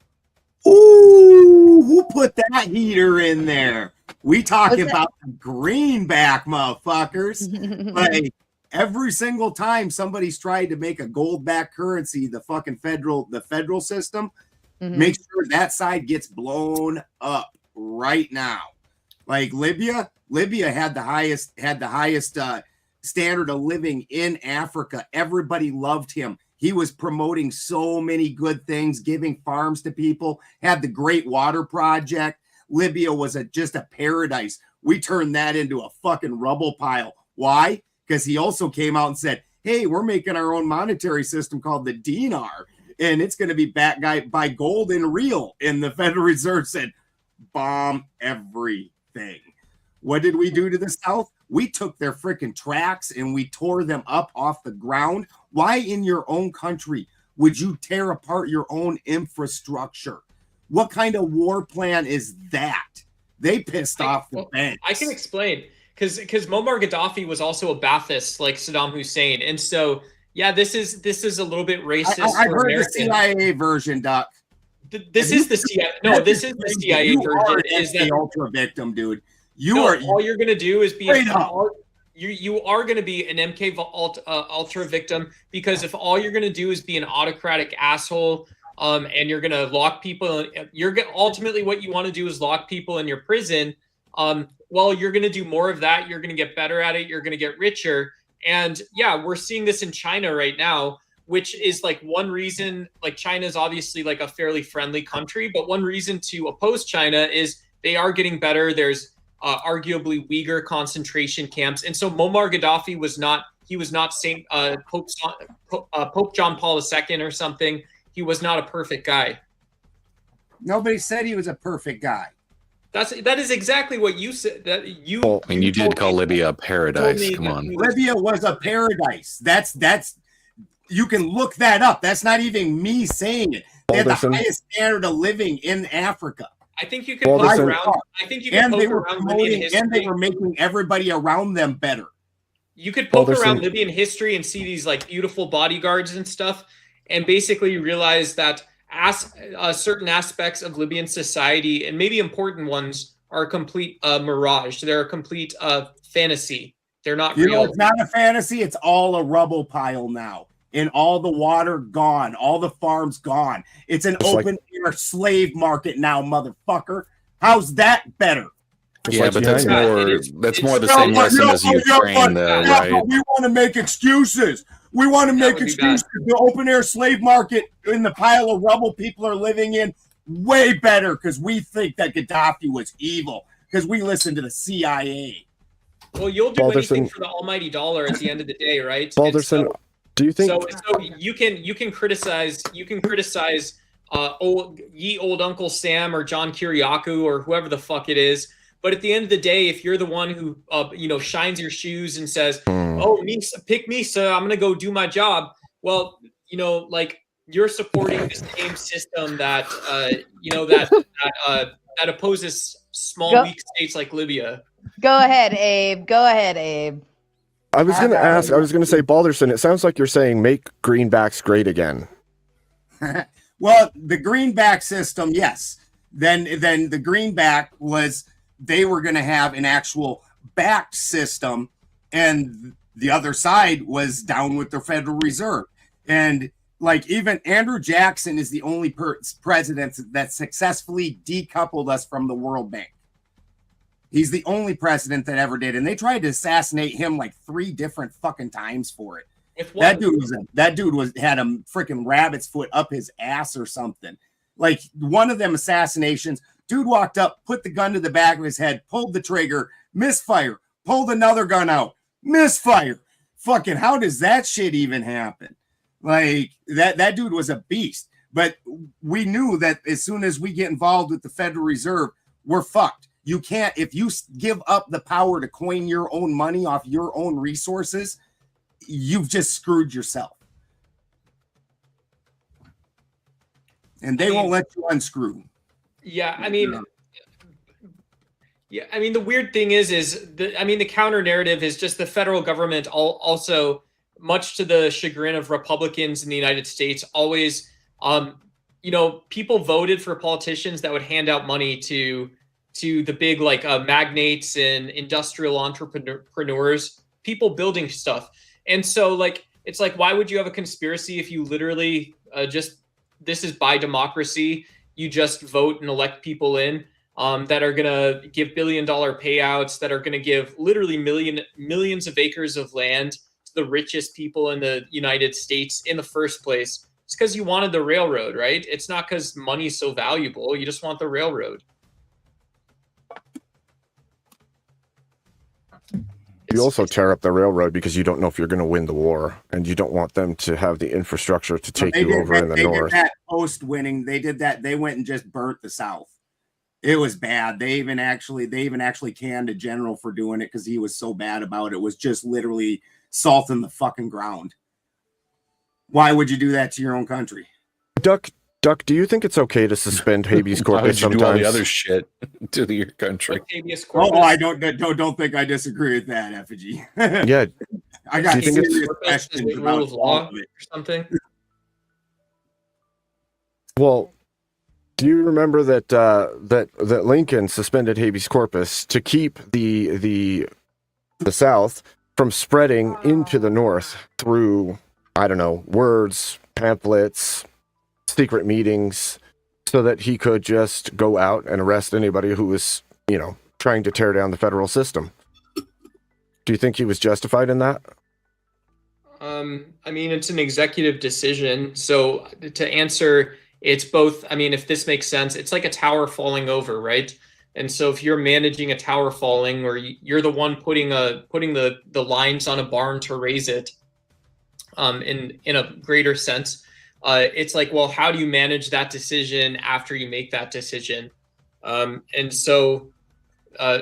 Ooh, who put that heater in there? We talking about the greenback, motherfuckers. Like, every single time somebody's tried to make a gold-backed currency, the federal system, make sure that side gets blown up right now. Like Libya had the highest standard of living in Africa. Everybody loved him. He was promoting so many good things, giving farms to people, had the Great Water Project. Libya was just a paradise. We turned that into a fucking rubble pile. Why? Because he also came out and said, hey, we're making our own monetary system called the dinar, and it's going to be backed by gold and real. And the Federal Reserve said, bomb everything. What did we do to the South? We took their freaking tracks and we tore them up off the ground. Why in your own country would you tear apart your own infrastructure? What kind of war plan is that? They pissed off the banks. I can explain. Because Muammar Gaddafi was also a Ba'athist like Saddam Hussein, and so yeah, this is a little bit racist. I heard the CIA version, Doc. This is the CIA. No, this is the CIA version. Is that the ultra victim, dude? All you're gonna do is be you are gonna be an MK ultra victim, because if all you're gonna do is be an autocratic asshole, and you're gonna lock people, ultimately what you want to do is lock people in your prison. Well, you're going to do more of that. You're going to get better at it. You're going to get richer. And yeah, we're seeing this in China right now, which is like one reason, like China is obviously like a fairly friendly country, but one reason to oppose China is they are getting better. There's arguably Uyghur concentration camps. And so Muammar Gaddafi was not Saint Pope John Paul II or something. He was not a perfect guy. Nobody said he was a perfect guy. That is exactly what you said. I mean, you did call Libya a paradise. Come on. Libya was a paradise. That's you can look that up. That's not even me saying it. They had the highest standard of living in Africa. I think you can poke around. I think you can poke around Libyan history. And they were making everybody around them better. You could poke around Libyan history and see these like beautiful bodyguards and stuff, and basically realize that certain aspects of Libyan society, and maybe important ones, are a complete mirage. They're a complete fantasy. They're not real. Know, it's not a fantasy. It's all a rubble pile now. And all the water gone. All the farms gone. It's an open-air slave market now, motherfucker. How's that better? Yeah, but that's more the same lesson as Ukraine, though, right? We want to make excuses. We want to make excuses. The open-air slave market in the pile of rubble people are living in way better because we think that Gaddafi was evil because we listen to the CIA. Well, you'll do anything for the almighty dollar at the end of the day, right? Balderson, do you think so you can criticize old Uncle Sam or John Kiriakou or whoever the fuck it is, but at the end of the day, if you're the one who shines your shoes and says, "Oh, pick me, sir, I'm gonna go do my job," well, like you're supporting the same system that that opposes small weak states like Libya. Go ahead, Abe. I was going to say, Balderson, it sounds like you're saying make greenbacks great again. Well, the greenback system, yes. Then the greenback was they were going to have an actual backed system, and the other side was down with the Federal Reserve. And like even Andrew Jackson is the only president that successfully decoupled us from the World Bank. He's the only president that ever did, and they tried to assassinate him like 3 different fucking times for it. That dude had a freaking rabbit's foot up his ass or something. Like one of them assassinations, dude walked up, put the gun to the back of his head, pulled the trigger, misfire, pulled another gun out, misfire. Fucking how does that shit even happen? Like that dude was a beast. But we knew that as soon as we get involved with the Federal Reserve, we're fucked. You can't, if you give up the power to coin your own money off your own resources, you've just screwed yourself. And they won't let you unscrew. Yeah, I mean, the weird thing is the counter narrative is just the federal government also, much to the chagrin of Republicans in the United States, always, people voted for politicians that would hand out money to the big magnates and industrial entrepreneurs, people building stuff. And so it's like, why would you have a conspiracy if you literally this is by democracy. You just vote and elect people in that are going to give billion-dollar payouts, that are going to give literally millions of acres of land to the richest people in the United States in the first place. It's because you wanted the railroad, right? It's not because money's so valuable. You just want the railroad. You also tear up the railroad because you don't know if you're going to win the war, and you don't want them to have the infrastructure to take you over in the north. They did that post-winning. They did that. They went and just burnt the South. It was bad. They even actually canned a general for doing it because he was so bad about it. It was just literally salting the fucking ground. Why would you do that to your own country? Duck, do you think it's okay to suspend habeas corpus sometimes? Do all the other shit to your country. Oh, I don't think I disagree with that, Effigy. Yeah, I got serious questions about law or something. Well, do you remember that Lincoln suspended habeas corpus to keep the South from spreading into the North through, I don't know, words, pamphlets, secret meetings, so that he could just go out and arrest anybody who was, trying to tear down the federal system? Do you think he was justified in that? It's an executive decision. So to answer, it's both. If this makes sense, it's like a tower falling over, right? And so if you're managing a tower falling, or you're the one putting the lines on a barn to raise it, in a greater sense, it's like, well, how do you manage that decision after you make that decision? And so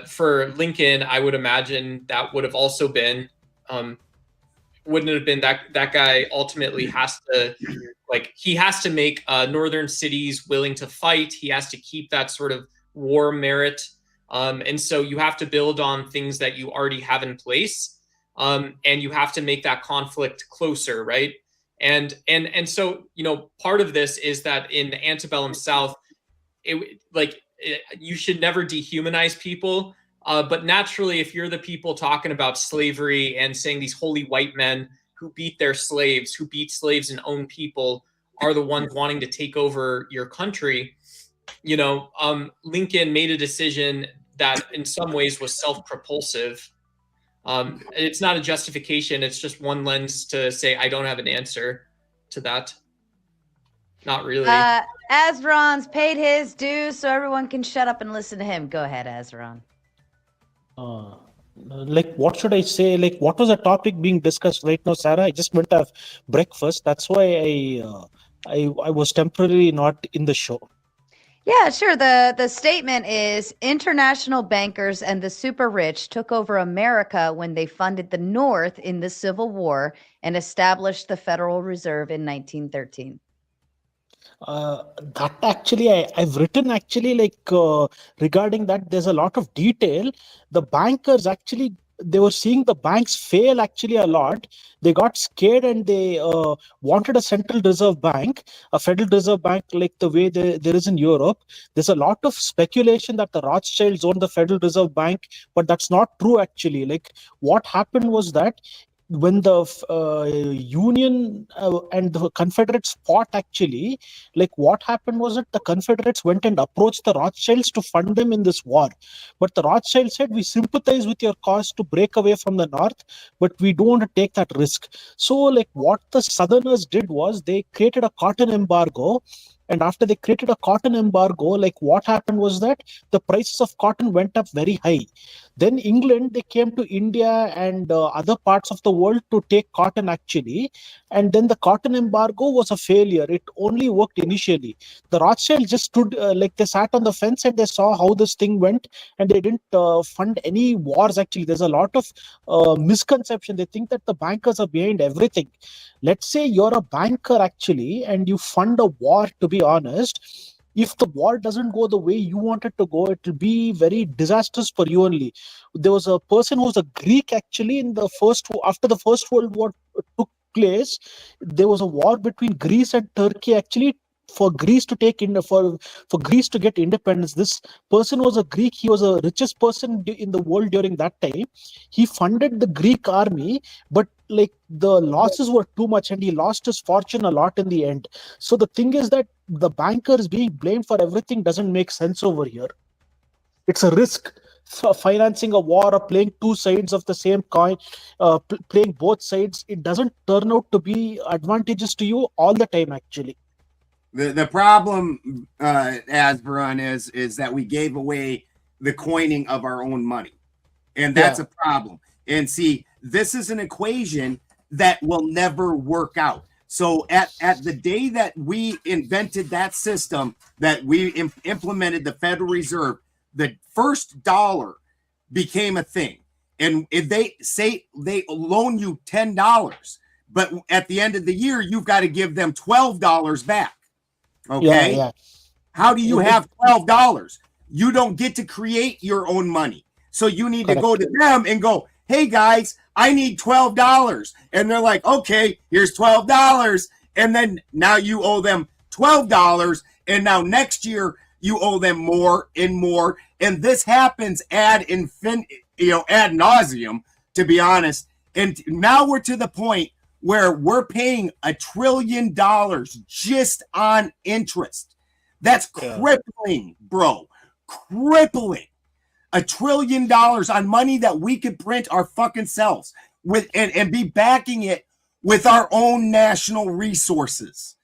for Lincoln, I would imagine that would have also been, wouldn't it have been that guy ultimately has to, he has to make northern cities willing to fight. He has to keep that sort of war merit. And so you have to build on things that you already have in place. And you have to make that conflict closer, right? And so, part of this is that in the antebellum South, you should never dehumanize people. But naturally, if you're the people talking about slavery and saying these holy white men who beat their slaves, who beat slaves and own people, are the ones wanting to take over your country, Lincoln made a decision that in some ways was self-propulsive. It's not a justification. It's just one lens to say, I don't have an answer to that. Not really. Azron's paid his dues, so everyone can shut up and listen to him. Go ahead, Azron. Like, what should I say? Like, what was the topic being discussed right now, Sarah? I just went to have breakfast. That's why I was temporarily not in the show. Yeah, sure. The statement is international bankers and the super rich took over America when they funded the North in the Civil War and established the Federal Reserve in 1913. That actually I've written actually regarding that. There's a lot of detail. The bankers actually, they were seeing the banks fail actually a lot. They got scared and they wanted a central reserve bank, a Federal Reserve Bank, like the way there is in Europe. There's a lot of speculation that the Rothschilds owned the Federal Reserve Bank, but that's not true actually. Like, what happened was that when the Union and the Confederates fought actually, like what happened was that the Confederates went and approached the Rothschilds to fund them in this war. But the Rothschilds said, we sympathize with your cause to break away from the North, but we don't want to take that risk. So like what the Southerners did was they created a cotton embargo. And after they created a cotton embargo, like what happened was that the prices of cotton went up very high. Then England, they came to India and other parts of the world to take cotton actually. And then the cotton embargo was a failure. It only worked initially. The Rothschilds just stood, they sat on the fence and they saw how this thing went, and they didn't fund any wars actually. There's a lot of misconception. They think that the bankers are behind everything. Let's say you're a banker actually and you fund a war, to be honest. If the war doesn't go the way you want it to go, it will be very disastrous for you only. There was a person who was a Greek actually after the First World War took place. There was a war between Greece and Turkey actually for Greece to for Greece to get independence. This person was a Greek. He was the richest person in the world during that time. He funded the Greek army, but like the losses were too much and he lost his fortune a lot in the end. So the thing is that the bankers being blamed for everything doesn't make sense over here. It's a risk. Financing a war or playing two sides of the same coin, playing both sides, it doesn't turn out to be advantageous to you all the time actually. The problem, Asberon, is that we gave away the coining of our own money. And that's a problem. And see, this is an equation that will never work out. So at the day that we invented that system, that we implemented the Federal Reserve, the first dollar became a thing. And if they say they loan you $10, but at the end of the year, you've got to give them $12 back. Okay. Yeah. How do you have $12? You don't get to create your own money. So you need to go to them and go, hey guys, I need $12. And they're like, okay, here's $12. And then now you owe them $12. And now next year you owe them more and more. And this happens ad nauseum, to be honest. And now we're to the point where we're paying $1 trillion just on interest. That's crippling, bro. Crippling. $1 trillion on money that we could print our fucking selves with and be backing it with our own national resources.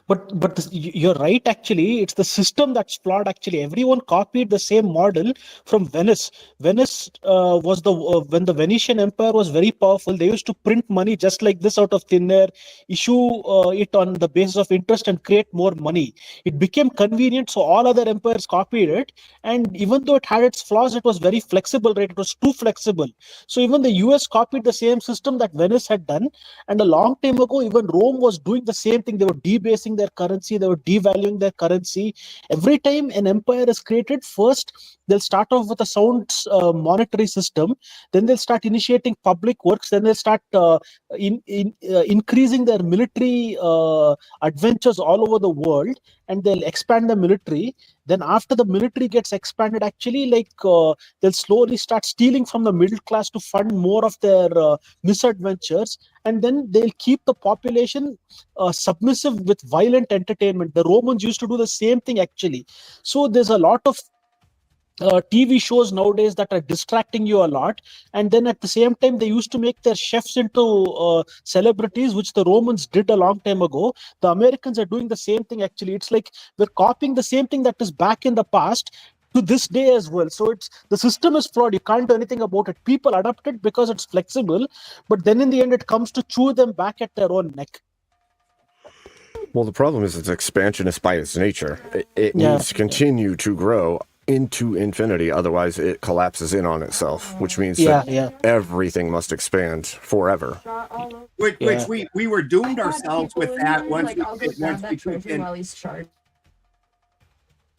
But you're right actually. It's the system that's flawed actually. Everyone copied the same model from Venice. Venice was when the Venetian Empire was very powerful, they used to print money just like this out of thin air, issue it on the basis of interest and create more money. It became convenient, so all other empires copied it. And even though it had its flaws, it was very flexible, right? It was too flexible. So even the US copied the same system that Venice had done. And a long time ago, even Rome was doing the same thing. They were debasing their currency, they were devaluing their currency. Every time an empire is created, first they'll start off with a sound monetary system, then they'll start initiating public works, then they'll start increasing their military adventures all over the world, and they'll expand the military. Then after the military gets expanded, actually they'll slowly start stealing from the middle class to fund more of their misadventures, and then they'll keep the population submissive with violent entertainment. The Romans used to do the same thing actually. So there's a lot of TV shows nowadays that are distracting you a lot, and then at the same time they used to make their chefs into celebrities, which the Romans did a long time ago. The Americans are doing the same thing. Actually, it's like we're copying the same thing that is back in the past to this day as well. So it's the system is flawed. You can't do anything about it. People adapt it because it's flexible, but then in the end it comes to chew them back at their own neck. Well, the problem is it's expansionist by its nature. It needs to continue to grow into infinity, otherwise it collapses in on itself, which means that everything must expand forever. Which we were doomed ourselves with that once we took in.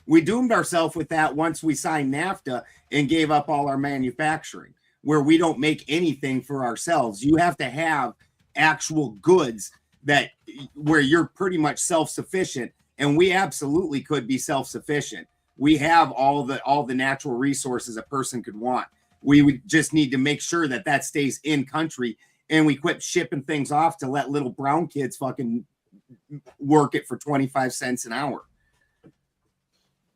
We doomed ourselves with that once we signed NAFTA and gave up all our manufacturing, where we don't make anything for ourselves. You have to have actual goods that where you're pretty much self-sufficient, and we absolutely could be self-sufficient. We have all the natural resources a person could want. We would just need to make sure that that stays in country, and we quit shipping things off to let little brown kids fucking work it for 25 cents an hour.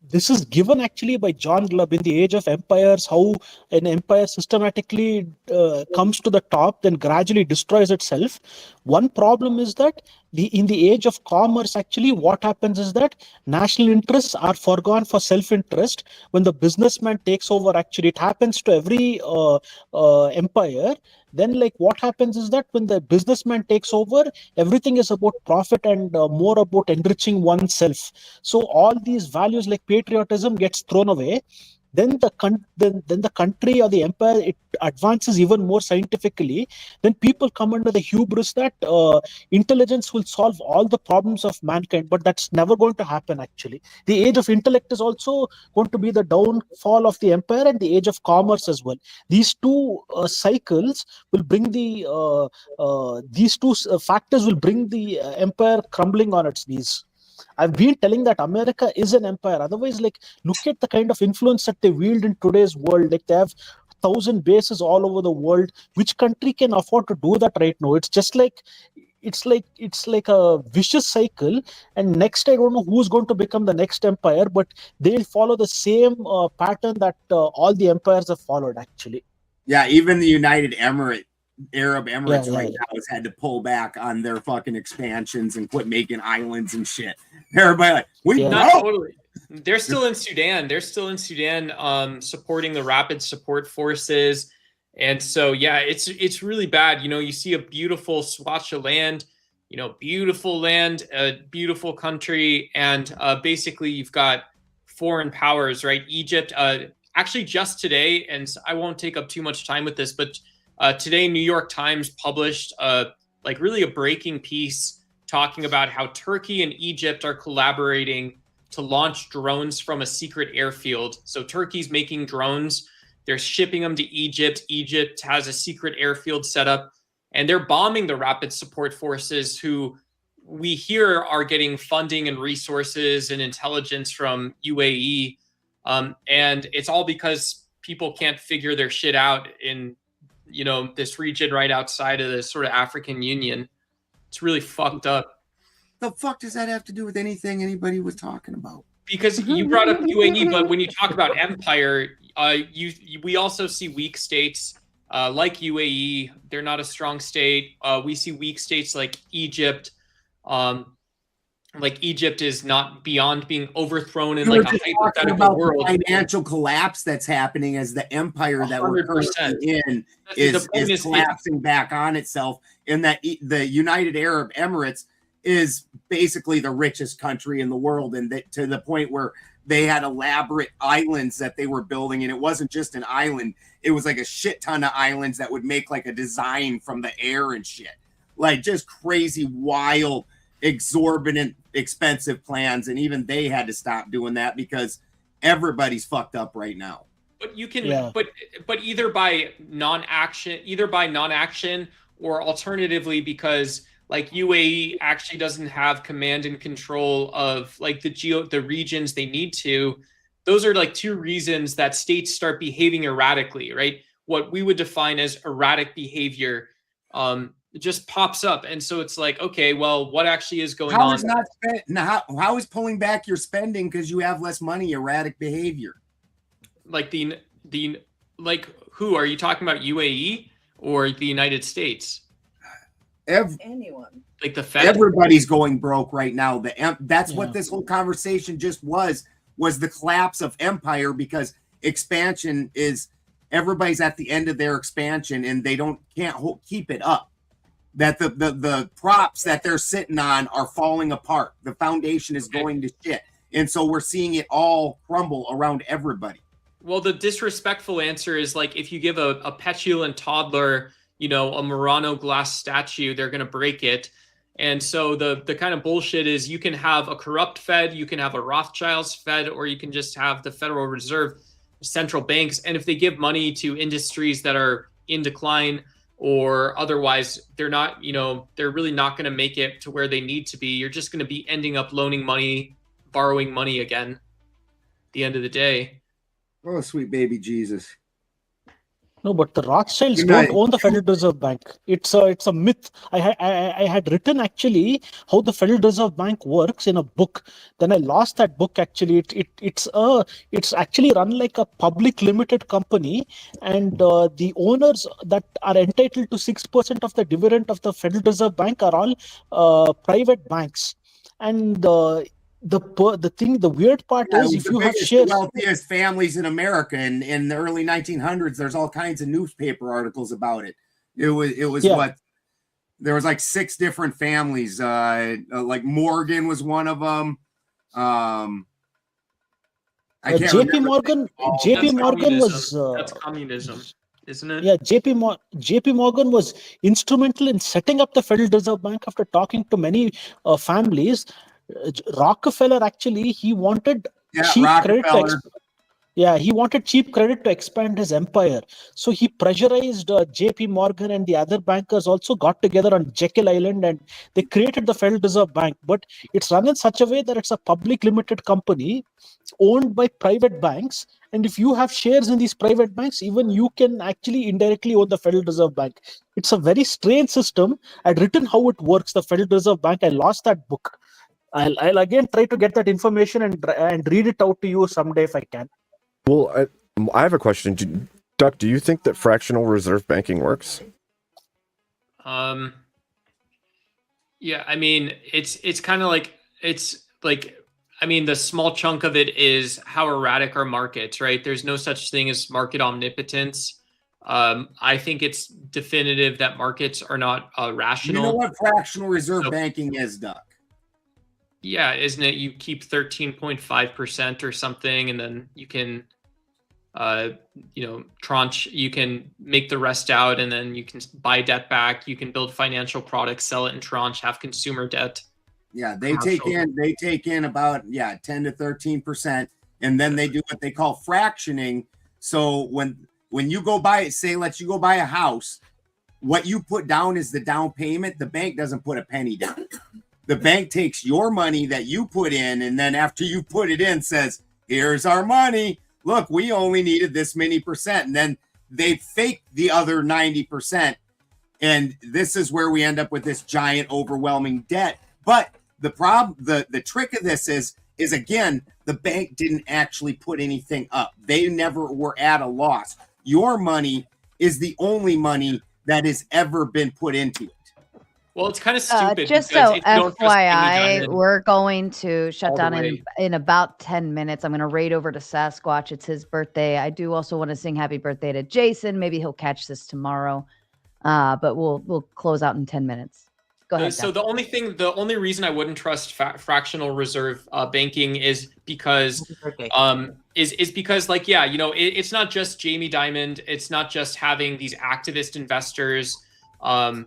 This is given actually by John Glubb in the Age of Empires, how an empire systematically comes to the top, then gradually destroys itself. One problem is that in the age of commerce, actually, what happens is that national interests are forgone for self-interest. When the businessman takes over, actually, it happens to every empire. Then, like, what happens is that when the businessman takes over, everything is about profit and more about enriching oneself. So all these values like patriotism gets thrown away. Then the country or the empire, it advances even more scientifically. Then people come under the hubris that intelligence will solve all the problems of mankind, but that's never going to happen. Actually, the age of intellect is also going to be the downfall of the empire, and the age of commerce as well. These two cycles will bring these two factors will bring the empire crumbling on its knees. I've been telling that America is an empire. Otherwise, like, look at the kind of influence that they wield in today's world. Like, they have 1,000 bases all over the world. Which country can afford to do that right now? It's just like it's like a vicious cycle. And next, I don't know who's going to become the next empire, but they'll follow the same pattern that all the empires have followed. Actually, yeah, even the United Arab Emirates right now has had to pull back on their fucking expansions and quit making islands and shit. Everybody like, not totally. They're still in Sudan. They're still in Sudan, supporting the Rapid Support Forces. And so, yeah, it's really bad. You know, you see a beautiful swatch of land, you know, beautiful land, a beautiful country, and basically you've got foreign powers, right? Egypt, actually just today, and I won't take up too much time with this, but today, New York Times published like really a breaking piece talking about how Turkey and Egypt are collaborating to launch drones from a secret airfield. So Turkey's making drones. They're shipping them to Egypt. Egypt has a secret airfield set up, and they're bombing the Rapid Support Forces, who we hear are getting funding and resources and intelligence from UAE. And it's all because people can't figure their shit out in this region right outside of the sort of African Union. It's really fucked up. The fuck does that have to do with anything anybody was talking about? Because you brought up UAE, but when you talk about empire, we also see weak states like UAE. They're not a strong state. We see weak states like Egypt. Like Egypt is not beyond being overthrown in like a hypothetical world. The financial collapse that's happening as the empire that we're currently in is collapsing back on itself, and that the United Arab Emirates is basically the richest country in the world, and to the point where they had elaborate islands that they were building, and it wasn't just an island, it was like a shit ton of islands that would make like a design from the air and shit, like just crazy, wild, exorbitant, expensive plans, and even they had to stop doing that because everybody's fucked up right now. But you can, but either by non-action, or alternatively because like UAE actually doesn't have command and control of like the regions they need to. Those are like two reasons that states start behaving erratically, right? What we would define as erratic behavior. It just pops up, and so it's like, okay, well, what actually is going on? How is pulling back your spending because you have less money erratic behavior? like like who are you talking about? UAE or the United States? Anyone. Like the Fed. Everybody's going broke right now. That's what this whole conversation just was the collapse of empire, because expansion is everybody's at the end of their expansion and they can't keep it up. That the props that they're sitting on are falling apart. The foundation is going to shit. And so we're seeing it all crumble around everybody. Well, the disrespectful answer is like if you give a petulant toddler, you know, a Murano glass statue, they're going to break it. And so the kind of bullshit is you can have a corrupt Fed, you can have a Rothschild's Fed, or you can just have the Federal Reserve, central banks. And if they give money to industries that are in decline or otherwise, they're not, you know, they're really not going to make it to where they need to be. You're just going to be ending up loaning money, borrowing money again at the end of the day. Oh, sweet baby Jesus. No, but the Rothschilds don't own the Federal Reserve Bank. It's a myth. I had written actually how the Federal Reserve Bank works in a book. Then I lost that book. Actually, it's actually run like a public limited company, and the owners that are entitled to 6% of the dividend of the Federal Reserve Bank are all private banks, and the weird part is if you have shares, wealthiest families in America, and in the early 1900s, there's all kinds of newspaper articles about it. It was what there was like 6 different families. Like Morgan was one of them. JP Morgan was that's communism, isn't it? Yeah, JP Morgan was instrumental in setting up the Federal Reserve Bank after talking to many families. Rockefeller actually he wanted cheap credit to expand his empire, so he pressurized JP Morgan, and the other bankers also got together on Jekyll Island and they created the Federal Reserve Bank. But it's run in such a way that it's a public limited company owned by private banks, and if you have shares in these private banks, even you can actually indirectly own the Federal Reserve Bank. It's a very strange system. I'd written how it works, the Federal Reserve Bank. I lost that book. I'll again try to get that information and read it out to you someday if I can. Well, I have a question. Duck, do you think that fractional reserve banking works? Yeah, I mean, it's kind of like, I mean, the small chunk of it is how erratic are markets, right? There's no such thing as market omnipotence. I think it's definitive that markets are not rational. You know what fractional reserve banking is, Duck? Yeah, isn't it? You keep 13.5% or something, and then you can, tranche. You can make the rest out, and then you can buy debt back. You can build financial products, sell it in tranche, have consumer debt. Yeah, they take in about 10 to 13%, and then they do what they call fractioning. So when you go buy, let's you go buy a house, what you put down is the down payment. The bank doesn't put a penny down. The bank takes your money that you put in, and then after you put it in, says, here's our money. Look, we only needed this many percent. And then they fake the other 90%. And this is where we end up with this giant, overwhelming debt. But the problem, the trick of this is again, the bank didn't actually put anything up. They never were at a loss. Your money is the only money that has ever been put into it. Well, it's kind of stupid. Just so FYI, we're going to shut down in about 10 minutes. I'm going to raid over to Sasquatch. It's his birthday. I do also want to sing happy birthday to Jason. Maybe he'll catch this tomorrow. But we'll close out in 10 minutes. Go ahead. So the only reason I wouldn't trust fractional reserve banking is because because like, yeah, you know, it's not just Jamie Dimon. It's not just having these activist investors, whoever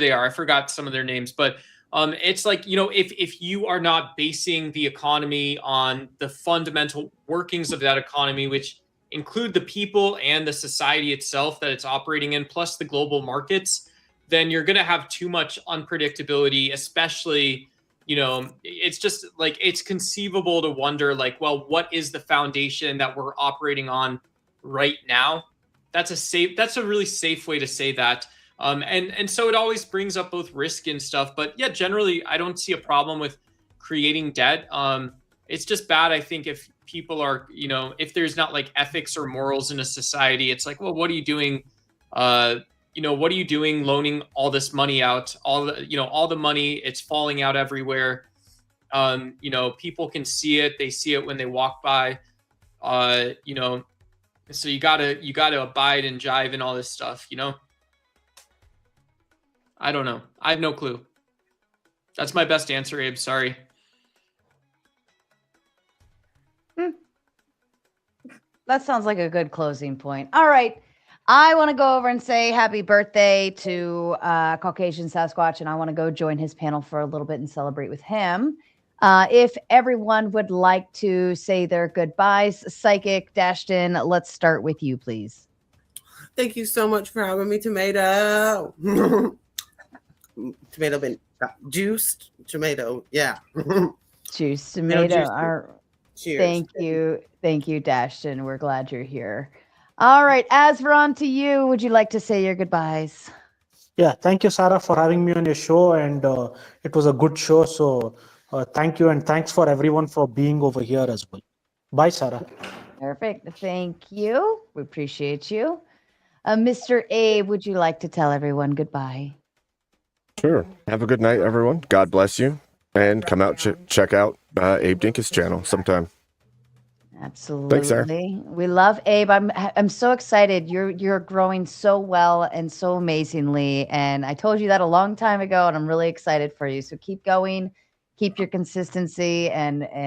they are, I forgot some of their names, but it's like, you know, if you are not basing the economy on the fundamental workings of that economy, which include the people and the society itself that it's operating in, plus the global markets, then you're going to have too much unpredictability, especially, you know, it's just like, it's conceivable to wonder like, well, what is the foundation that we're operating on right now? That's a really safe way to say that. And so it always brings up both risk and stuff, but yeah, generally I don't see a problem with creating debt. It's just bad, I think, if people are, you know, if there's not like ethics or morals in a society, it's like, well, what are you doing? You know, what are you doing loaning all this money out? All the money, it's falling out everywhere. You know, people can see it. They see it when they walk by. You know, so you gotta abide and jive and all this stuff, you know? I don't know. I have no clue. That's my best answer, Abe. Sorry. That sounds like a good closing point. All right. I want to go over and say happy birthday to Caucasian Sasquatch, and I want to go join his panel for a little bit and celebrate with him. If everyone would like to say their goodbyes, Psychic Dashton, let's start with you, please. Thank you so much for having me, Tomato. Tomato been juiced tomato, yeah. Juiced tomato. Cheers. Thank you, Dashton. We're glad you're here. All right, Azron, to you. Would you like to say your goodbyes? Yeah, thank you, Sarah, for having me on your show, and it was a good show. So thank you, and thanks for everyone for being over here as well. Bye, Sarah. Perfect. Thank you. We appreciate you. Mr. Abe, would you like to tell everyone goodbye? Sure. Have a good night, everyone. God bless you. And come out, check out Abe Dinkus' channel sometime. Absolutely. Thanks, Sarah. We love Abe. I'm so excited. You're growing so well and so amazingly. And I told you that a long time ago, and I'm really excited for you. So keep going, keep your consistency, and